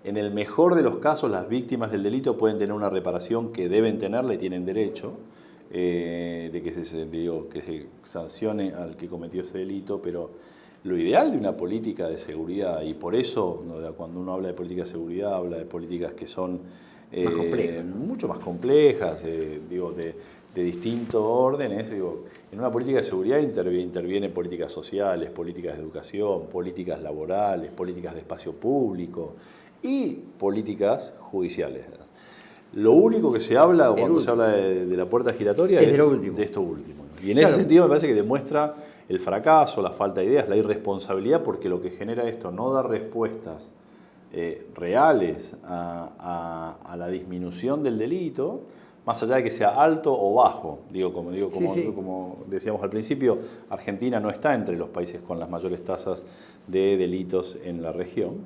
En el mejor de los casos, las víctimas del delito pueden tener una reparación que deben tenerla y tienen derecho, de que se sancione al que cometió ese delito, pero lo ideal de una política de seguridad, y por eso cuando uno habla de política de seguridad, habla de políticas que son mucho más complejas, de distintos órdenes. En una política de seguridad intervienen políticas sociales, políticas de educación, políticas laborales, políticas de espacio público y políticas judiciales. Lo único que se habla cuando se habla de la puerta giratoria es de esto último. Y en ese sentido me parece que demuestra el fracaso, la falta de ideas, la irresponsabilidad, porque lo que genera esto no da respuestas reales a la disminución del delito, más allá de que sea alto o bajo. Como decíamos al principio, Argentina no está entre los países con las mayores tasas de delitos en la región,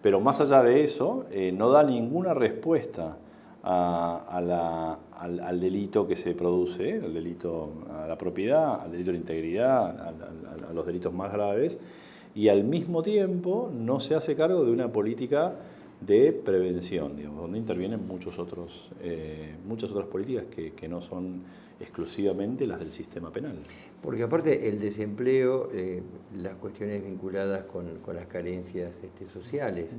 pero más allá de eso, no da ninguna respuesta al delito que se produce, al delito a la propiedad, al delito de la integridad, a los delitos más graves, y al mismo tiempo no se hace cargo de una política de prevención, donde intervienen muchas otras políticas que no son exclusivamente las del sistema penal. Porque aparte el desempleo, las cuestiones vinculadas con las carencias sociales,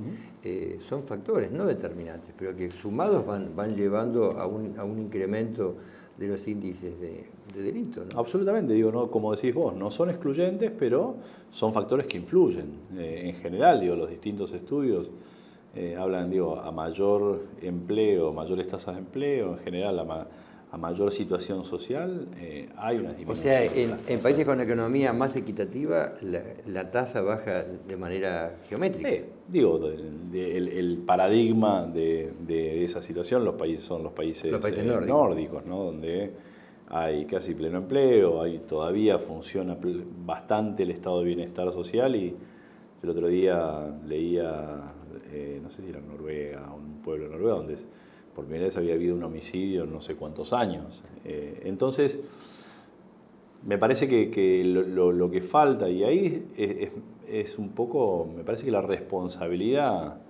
son factores no determinantes, pero que sumados van llevando a un incremento de los índices de delito, ¿no? Absolutamente, como decís vos, no son excluyentes, pero son factores que influyen. En general, los distintos estudios hablan, a mayor empleo, mayores tasas de empleo, en general a mayor situación social, hay una disminución. O sea, en países con economía más equitativa, la tasa baja de manera geométrica. El paradigma de esa situación son los países nórdicos, ¿no? Donde hay casi pleno empleo, todavía funciona bastante el estado de bienestar social, y el otro día leía, no sé si era en Noruega, un pueblo de Noruega, donde por primera vez había habido un homicidio en no sé cuántos años. Entonces, me parece que lo que falta, y ahí es un poco, me parece que la responsabilidad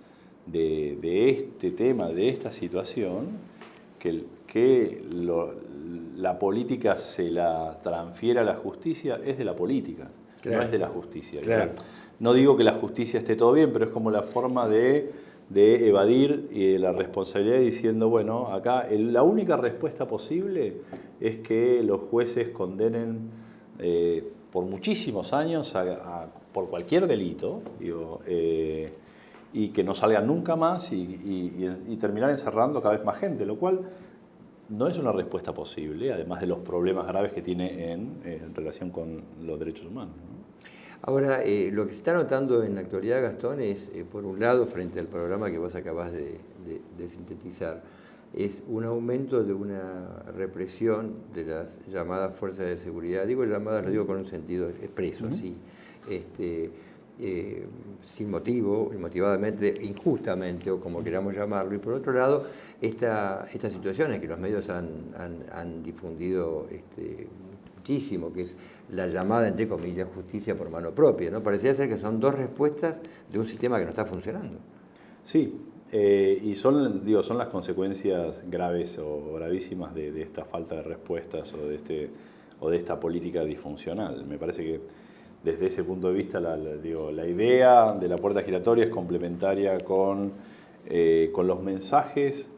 de este tema, de esta situación, que la política se la transfiera a la justicia, es de la política, no es de la justicia. Claro. No digo que la justicia esté todo bien, pero es como la forma de evadir la responsabilidad, diciendo, bueno, acá la única respuesta posible es que los jueces condenen por muchísimos años por cualquier delito, y que no salgan nunca más, y terminar encerrando cada vez más gente, lo cual no es una respuesta posible, además de los problemas graves que tiene en relación con los derechos humanos, ¿no? Ahora, lo que se está notando en la actualidad, Gastón, es, por un lado, frente al programa que vos acabás de sintetizar, es un aumento de una represión de las llamadas fuerzas de seguridad. Digo llamadas, lo digo con un sentido expreso, así, sin motivo, inmotivadamente, injustamente, o como queramos llamarlo. Y por otro lado, estas situaciones que los medios han difundido muchísimo, que es la llamada, entre comillas, justicia por mano propia, ¿no? Parecía ser que son dos respuestas de un sistema que no está funcionando. Sí, y son las consecuencias graves o gravísimas de esta falta de respuestas o de esta política disfuncional. Me parece que desde ese punto de vista la idea de la puerta giratoria es complementaria con los mensajes.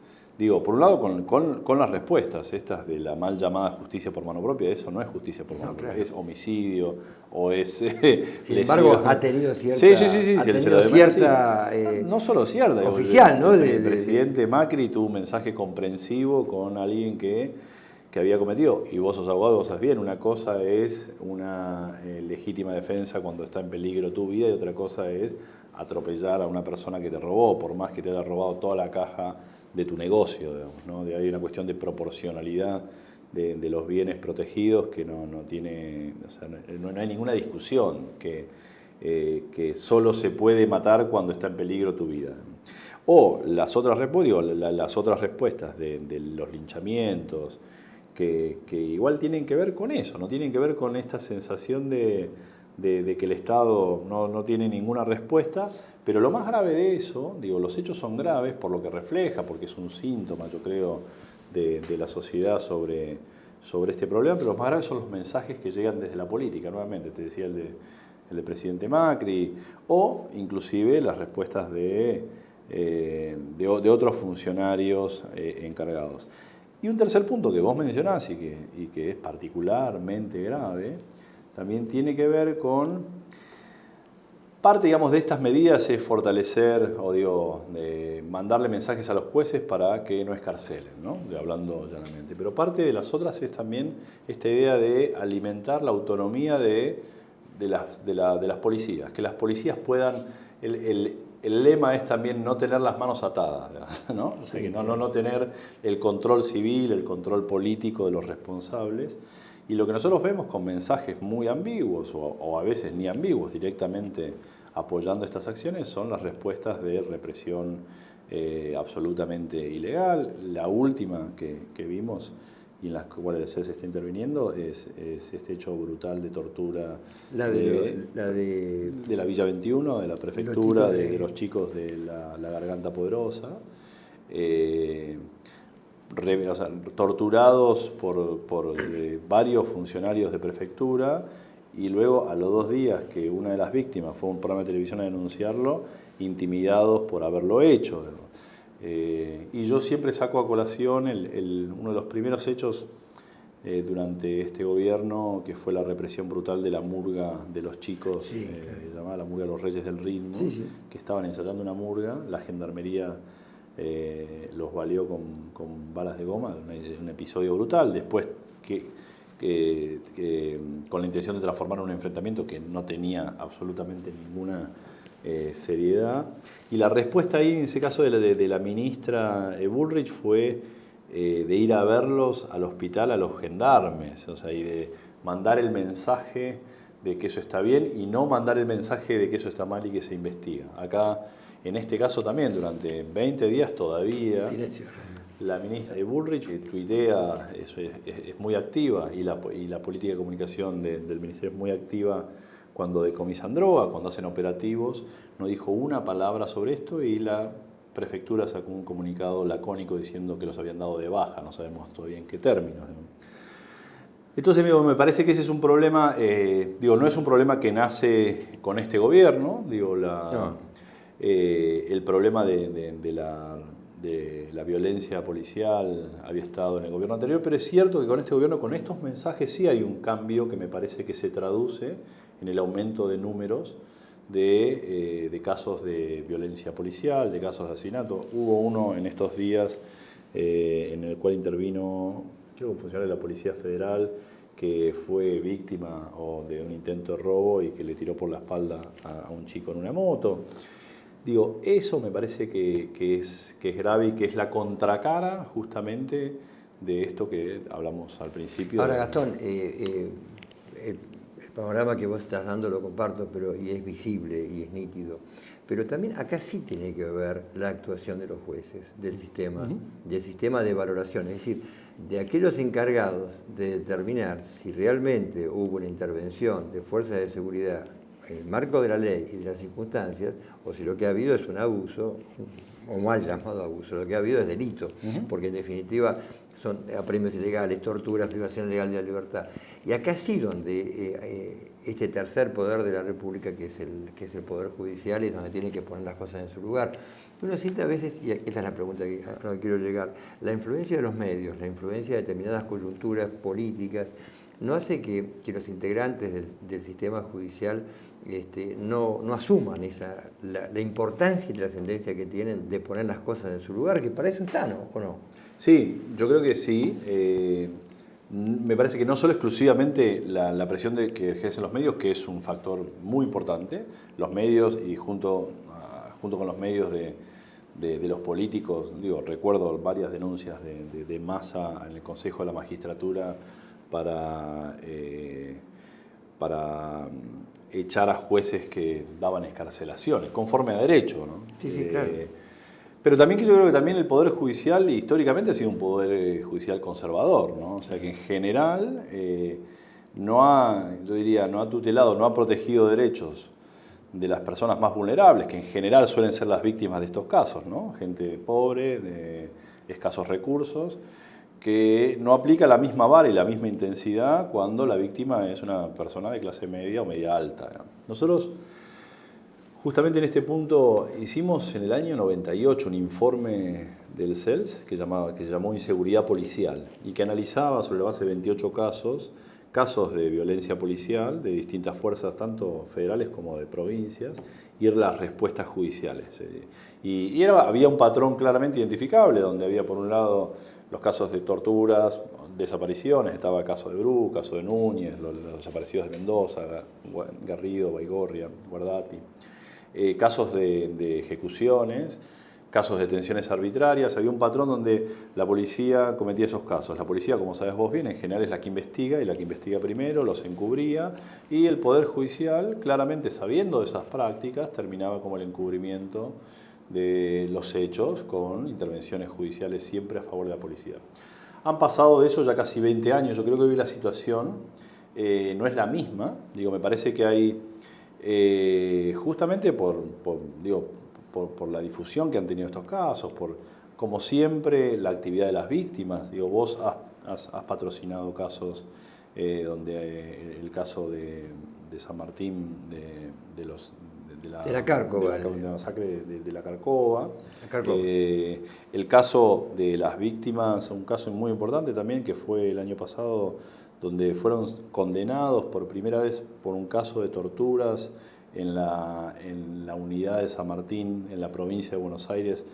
Por un lado, con las respuestas, estas de la mal llamada justicia por mano propia, eso no es justicia por mano propia, es homicidio o es... Sin embargo, ha tenido cierta... Sí, ha tenido cierta no solo cierta. Oficial, ¿no? El presidente Macri tuvo un mensaje comprensivo con alguien que había cometido, y vos sos abogado, vos sabés bien, una cosa es una legítima defensa cuando está en peligro tu vida y otra cosa es atropellar a una persona que te robó, por más que te haya robado toda la caja de tu negocio, digamos, ¿no? De ahí una cuestión de proporcionalidad de los bienes protegidos que no tiene, o sea, no hay ninguna discusión que solo se puede matar cuando está en peligro tu vida. O las otras respuestas de los linchamientos, que igual tienen que ver con eso, no tienen que ver con esta sensación de que el Estado no tiene ninguna respuesta, pero lo más grave de eso, los hechos son graves por lo que refleja, porque es un síntoma, yo creo, de la sociedad sobre este problema, pero los más graves son los mensajes que llegan desde la política, nuevamente, te decía el del presidente Macri, o inclusive las respuestas de otros funcionarios encargados. Y un tercer punto que vos mencionás y que es particularmente grave, también tiene que ver con parte, digamos, de estas medidas es fortalecer de mandarle mensajes a los jueces para que no escarcelen, ¿no? Hablando llanamente. Pero parte de las otras es también esta idea de alimentar la autonomía de las policías, que las policías puedan... El lema es también no tener las manos atadas, ¿no? O sea, que no tener el control civil, el control político de los responsables. Y lo que nosotros vemos con mensajes muy ambiguos o a veces ni ambiguos, directamente apoyando estas acciones, son las respuestas de represión absolutamente ilegal. La última que vimos y en las cuales se está interviniendo es este hecho brutal de tortura de la Villa 21, de la prefectura, de los chicos de la Garganta Poderosa. Torturados por varios funcionarios de prefectura y luego a los 2 días que una de las víctimas fue a un programa de televisión a denunciarlo, intimidados por haberlo hecho. Y yo siempre saco a colación uno de los primeros hechos durante este gobierno, que fue la represión brutal de la murga de los chicos, llamada la murga de los Reyes del Ritmo, que estaban ensayando una murga, la gendarmería los valió con balas de goma, un episodio brutal, después con la intención de transformar en un enfrentamiento que no tenía absolutamente ninguna seriedad. Y la respuesta ahí, en ese caso de la ministra Bullrich, fue de ir a verlos al hospital a los gendarmes, o sea, y de mandar el mensaje de que eso está bien y no mandar el mensaje de que eso está mal y que se investiga. Acá, en este caso también, durante 20 días todavía, la ministra Bullrich tuitea, es muy activa, y la política de comunicación del ministerio es muy activa cuando decomisan droga, cuando hacen operativos. No dijo una palabra sobre esto y la prefectura sacó un comunicado lacónico diciendo que los habían dado de baja, no sabemos todavía en qué términos. Entonces, me parece que ese es un problema, no es un problema que nace con este gobierno, el problema de la violencia policial había estado en el gobierno anterior, pero es cierto que con este gobierno, con estos mensajes, sí hay un cambio que me parece que se traduce en el aumento de números de casos de violencia policial, de casos de asesinato. Hubo uno en estos días en el cual intervino, creo que un funcionario de la Policía Federal que fue víctima de un intento de robo y que le tiró por la espalda a un chico en una moto. Digo, eso me parece que es grave y que es la contracara justamente de esto que hablamos al principio. Ahora, Gastón, el panorama que vos estás dando lo comparto, y es visible y es nítido. Pero también acá sí tiene que ver la actuación de los jueces, del sistema de valoración, es decir, de aquellos encargados de determinar si realmente hubo una intervención de fuerzas de seguridad en el marco de la ley y de las circunstancias, o si lo que ha habido es un abuso, o mal llamado abuso, lo que ha habido es delito, porque en definitiva son apremios ilegales, torturas, privación ilegal de la libertad. Y acá sí donde este tercer poder de la República, que es el Poder Judicial, es donde tiene que poner las cosas en su lugar. Uno siente a veces, y esta es la pregunta a la que quiero llegar, la influencia de los medios, la influencia de determinadas coyunturas políticas, no hace que los integrantes del sistema judicial no asuman la importancia y trascendencia que tienen de poner las cosas en su lugar, que para eso están, ¿o no? Sí, yo creo que sí. Me parece que no solo exclusivamente la presión que ejercen los medios, que es un factor muy importante, los medios y junto con los medios de los políticos, recuerdo varias denuncias de Massa en el Consejo de la Magistratura para echar a jueces que daban excarcelaciones, conforme a derecho, ¿no? Sí, claro. Pero también yo creo que también el Poder Judicial históricamente ha sido un Poder Judicial conservador, ¿no? O sea que en general no ha tutelado, no ha protegido derechos de las personas más vulnerables, que en general suelen ser las víctimas de estos casos, ¿no? Gente pobre, de escasos recursos, que no aplica la misma vara y la misma intensidad cuando la víctima es una persona de clase media o media alta, ¿no? Nosotros, justamente en este punto, hicimos en el año 98 un informe del CELS que se llamó Inseguridad Policial y que analizaba sobre la base de 28 casos de violencia policial de distintas fuerzas, tanto federales como de provincias, y las respuestas judiciales. Había un patrón claramente identificable, donde había por un lado los casos de torturas, desapariciones, estaba el caso de Bru, caso de Núñez, los desaparecidos de Mendoza, Garrido, Baigorria, Guardati, casos de ejecuciones, casos de detenciones arbitrarias. Había un patrón donde la policía cometía esos casos. La policía, como sabes vos bien, en general es la que investiga, y la que investiga primero los encubría, y el Poder Judicial, claramente sabiendo de esas prácticas, terminaba como el encubrimiento de los hechos con intervenciones judiciales siempre a favor de la policía. Han pasado de eso ya casi 20 años. Yo creo que hoy la situación no es la misma. Me parece que hay, justamente por la difusión que han tenido estos casos, como siempre, la actividad de las víctimas. Vos has patrocinado casos donde el caso de San Martín, de la Cárcova, de la masacre de la Cárcova. El caso de las víctimas, un caso muy importante también, que fue el año pasado, donde fueron condenados por primera vez por un caso de torturas en la unidad de San Martín, en la provincia de Buenos Aires,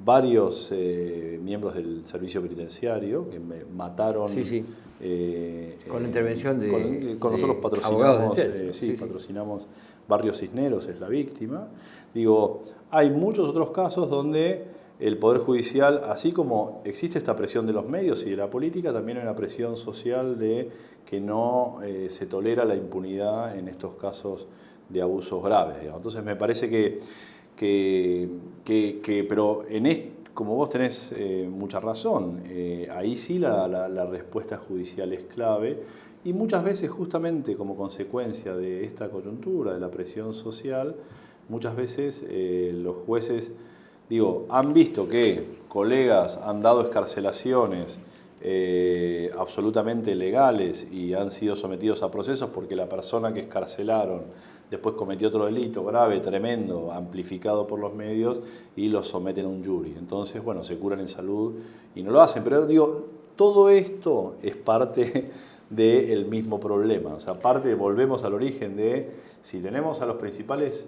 varios miembros del servicio penitenciario que mataron. Sí. Con la intervención con nosotros patrocinamos, patrocinamos Barrio Cisneros, es la víctima. Hay muchos otros casos donde el Poder Judicial, así como existe esta presión de los medios y de la política, también hay una presión social de que no se tolera la impunidad en estos casos de abusos graves. Entonces me parece pero como vos tenés mucha razón, ahí sí la respuesta judicial es clave, y muchas veces justamente como consecuencia de esta coyuntura, de la presión social, muchas veces los jueces han visto que colegas han dado excarcelaciones absolutamente legales y han sido sometidos a procesos porque la persona que excarcelaron después cometió otro delito grave, tremendo, amplificado por los medios, y los someten a un jury. Entonces, se curan en salud y no lo hacen. Pero todo esto es parte del mismo problema. O sea, volvemos al origen de, si tenemos a los principales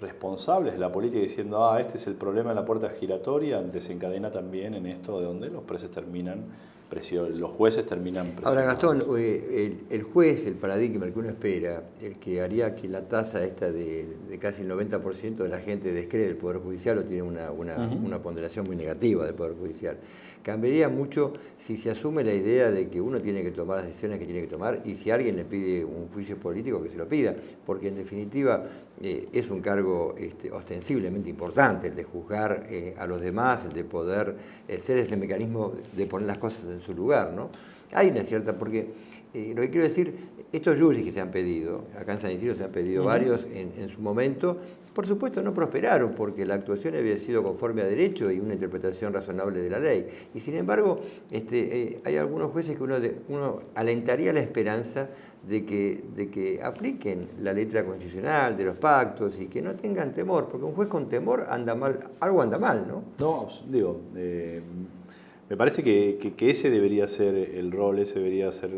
responsables de la política diciendo, este es el problema de la puerta giratoria, desencadena también en esto de donde los jueces terminan presionados. Ahora, Gastón, el juez, el paradigma, el que uno espera, el que haría que la tasa esta de casi el 90% de la gente descree el Poder Judicial o tiene una ponderación muy negativa del Poder Judicial, cambiaría mucho si se asume la idea de que uno tiene que tomar las decisiones que tiene que tomar y si alguien le pide un juicio político que se lo pida, porque en definitiva es un cargo ostensiblemente importante el de juzgar a los demás, el de poder ser ese mecanismo de poner las cosas en su lugar, ¿no? Hay una cierta, porque lo que quiero decir, estos juris que se han pedido, acá en San Isidro se han pedido varios en su momento, por supuesto no prosperaron porque la actuación había sido conforme a derecho y una interpretación razonable de la ley. Y sin embargo, hay algunos jueces que uno alentaría la esperanza de que apliquen la letra constitucional, de los pactos y que no tengan temor, porque un juez con temor anda mal, algo anda mal, ¿no? No, digo, me parece que ese debería ser el rol, ese debería ser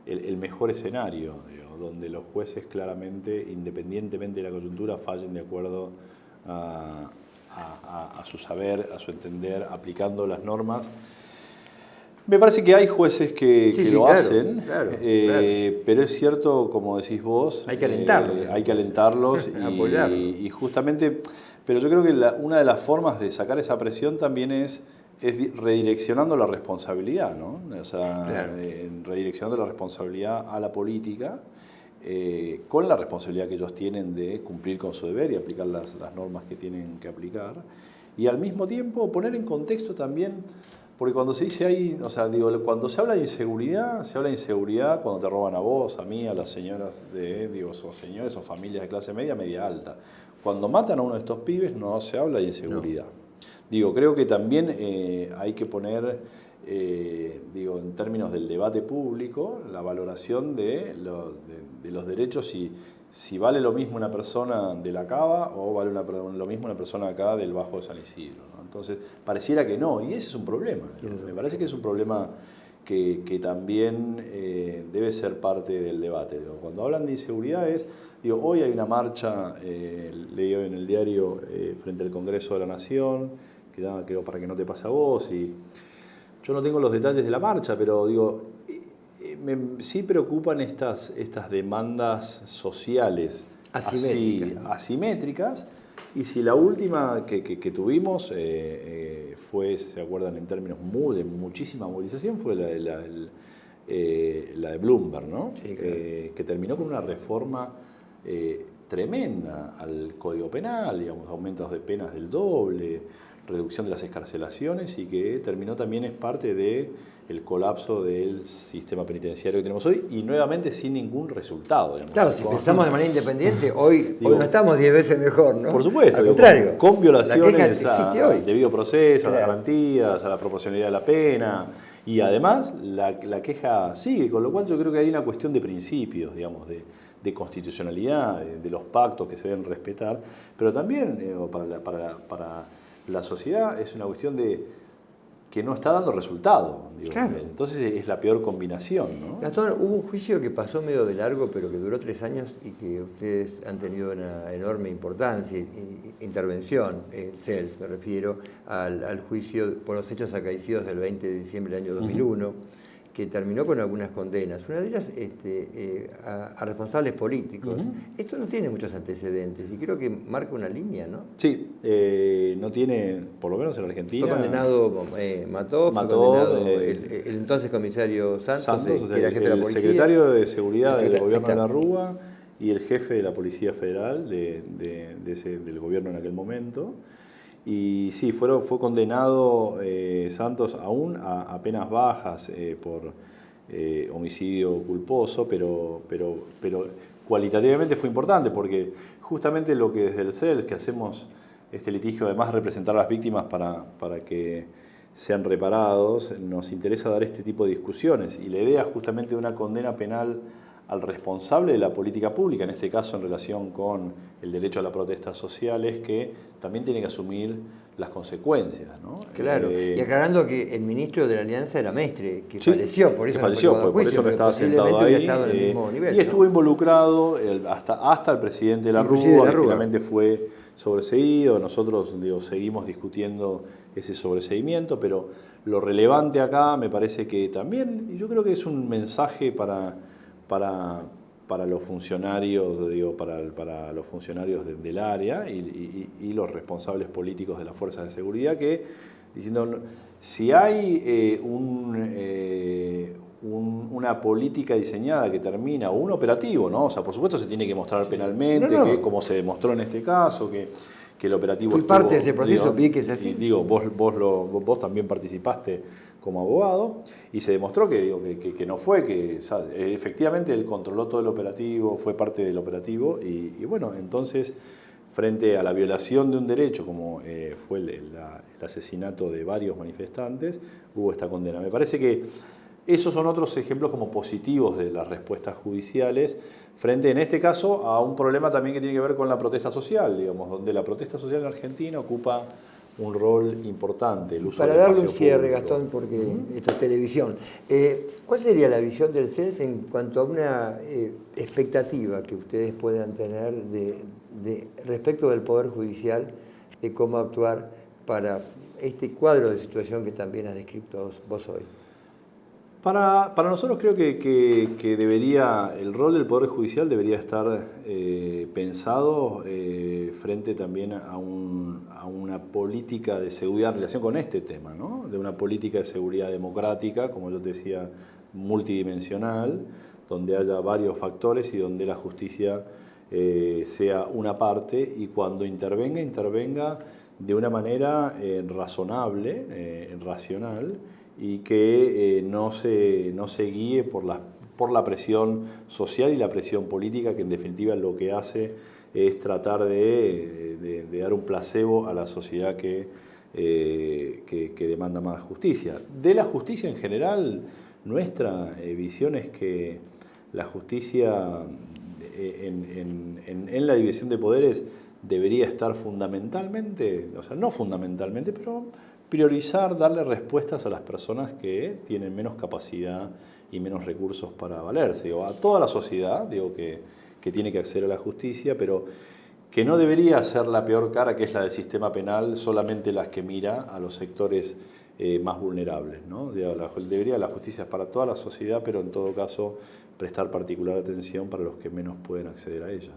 el mejor escenario, digo, donde los jueces claramente, independientemente de la coyuntura, fallen de acuerdo a su saber, a su entender, aplicando las normas. Me parece que hay jueces que lo hacen, claro. Pero es cierto, como decís vos, hay que alentarlos. Hay que alentarlos y justamente, pero yo creo que una de las formas de sacar esa presión también es redireccionando la responsabilidad, ¿no? O sea, claro. Redireccionando la responsabilidad a la política, con la responsabilidad que ellos tienen de cumplir con su deber y aplicar las normas que tienen que aplicar, y al mismo tiempo poner en contexto también, porque cuando se dice ahí, o sea, digo, cuando se habla de inseguridad, se habla de inseguridad cuando te roban a vos, a mí, a las señoras o señores o familias de clase media, media alta. Cuando matan a uno de estos pibes no se habla de inseguridad. No. Digo, creo que también hay que poner, en términos del debate público, la valoración de los derechos, si vale lo mismo una persona de la Cava o vale lo mismo una persona acá del Bajo de San Isidro, ¿no? Entonces, pareciera que no, y ese es un problema. Me parece que es un problema que también debe ser parte del debate. Cuando hablan de inseguridad hoy hay una marcha, leí en el diario, frente al Congreso de la Nación, que creo para que no te pase a vos, y yo no tengo los detalles de la marcha, pero sí preocupan estas demandas sociales asimétricas, y si la última que tuvimos fue, se acuerdan en términos de muchísima movilización, fue la de Bloomberg, ¿no? Sí, claro. Que terminó con una reforma tremenda al Código Penal, digamos, aumentos de penas del doble, reducción de las excarcelaciones, y que terminó también es parte del colapso del sistema penitenciario que tenemos hoy, y nuevamente sin ningún resultado. Digamos. Claro, si pensamos de manera independiente, hoy no estamos 10 veces mejor, ¿no? Por supuesto, al contrario, con violaciones al debido proceso, claro, a las garantías, a la proporcionalidad de la pena, y además la queja sigue, con lo cual yo creo que hay una cuestión de principios, digamos, de constitucionalidad, de los pactos que se deben respetar, pero también para la sociedad es una cuestión de que no está dando resultado. Claro. Entonces es la peor combinación, ¿no? Gastón, hubo un juicio que pasó medio de largo, pero que duró 3 años y que ustedes han tenido una enorme importancia e intervención, CELS, me refiero al juicio por los hechos acaecidos del 20 de diciembre del año 2001, que terminó con algunas condenas, una de ellas a responsables políticos. Esto no tiene muchos antecedentes y creo que marca una línea, ¿no? Sí, no tiene, por lo menos en Argentina. Fue condenado Mató, fue condenado el entonces comisario Santos, que era jefe de la policía. El secretario de Seguridad del gobierno de la Rúa y el jefe de la Policía Federal del gobierno en aquel momento. Y sí, fue condenado Santos aún a penas bajas por homicidio culposo, pero cualitativamente fue importante, porque justamente lo que desde el CELS, que hacemos este litigio, además de representar a las víctimas para que sean reparados, nos interesa dar este tipo de discusiones. Y la idea justamente de una condena penal al responsable de la política pública, en este caso en relación con el derecho a la protesta social, es que también tiene que asumir las consecuencias, ¿no? Claro, y aclarando que el ministro de la Alianza era Mestre, que sí, falleció, por eso que falleció, por eso no estaba sentado ahí, nivel, y estuvo involucrado hasta el presidente de la Rúa, que finalmente fue sobreseído. Nosotros seguimos discutiendo ese sobreseimiento, pero lo relevante acá me parece que también, y yo creo que es un mensaje para los funcionarios, para los funcionarios del área y los responsables políticos de las fuerzas de seguridad, que diciendo, si hay una política diseñada que termina, o un operativo, ¿no? O sea, por supuesto se tiene que mostrar penalmente, que como se demostró en este caso, que el operativo fui parte de ese proceso, vi que es así. Y vos también participaste como abogado, y se demostró que no fue, que efectivamente él controló todo el operativo, fue parte del operativo, y bueno, entonces, frente a la violación de un derecho, como fue el asesinato de varios manifestantes, hubo esta condena. Me parece que esos son otros ejemplos como positivos de las respuestas judiciales, frente, en este caso, a un problema también que tiene que ver con la protesta social, digamos, donde la protesta social en Argentina ocupa un rol importante. El uso para del darle un espacio cierre, público. Gastón, porque esto es televisión, ¿cuál sería la visión del CELS en cuanto a una expectativa que ustedes puedan tener respecto del Poder Judicial, de cómo actuar para este cuadro de situación que también has descrito vos hoy? Para nosotros creo que el rol del Poder Judicial debería estar pensado frente también a una política de seguridad en relación con este tema, ¿no? De una política de seguridad democrática, como yo te decía, multidimensional, donde haya varios factores y donde la justicia sea una parte, y cuando intervenga de una manera razonable, racional, y que no se guíe por la presión social y la presión política, que en definitiva lo que hace es tratar de dar un placebo a la sociedad que demanda más justicia. De la justicia en general, nuestra visión es que la justicia en la división de poderes debería estar fundamentalmente, o sea, no fundamentalmente, pero priorizar, darle respuestas a las personas que tienen menos capacidad y menos recursos para valerse. Digo, a toda la sociedad, digo, que tiene que acceder a la justicia, pero que no debería ser la peor cara, que es la del sistema penal, solamente las que mira a los sectores más vulnerables, ¿no? Debería la justicia para toda la sociedad, pero en todo caso prestar particular atención para los que menos pueden acceder a ella.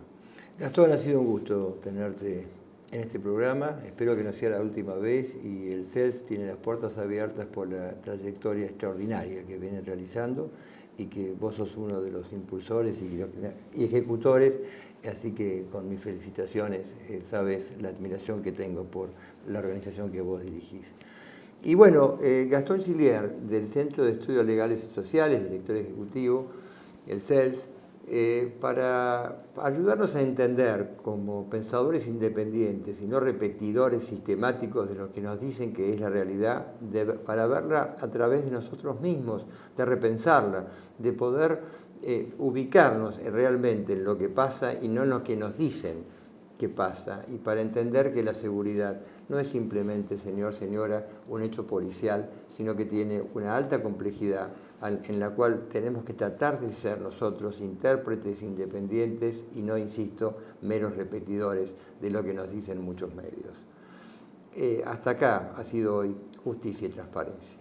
Gastón, ha sido un gusto tenerte en este programa. Espero que no sea la última vez, y el CELS tiene las puertas abiertas por la trayectoria extraordinaria que viene realizando, y que vos sos uno de los impulsores y ejecutores, así que con mis felicitaciones, sabes la admiración que tengo por la organización que vos dirigís. Y bueno, Gastón Gillier, del Centro de Estudios Legales y Sociales, director ejecutivo, el CELS, para ayudarnos a entender como pensadores independientes y no repetidores sistemáticos de lo que nos dicen que es la realidad, para verla a través de nosotros mismos, de repensarla, de poder ubicarnos realmente en lo que pasa y no en lo que nos dicen que pasa, y para entender que la seguridad no es simplemente, señor, señora, un hecho policial, sino que tiene una alta complejidad en la cual tenemos que tratar de ser nosotros intérpretes independientes y no, insisto, meros repetidores de lo que nos dicen muchos medios. Hasta acá ha sido hoy Justicia y Transparencia.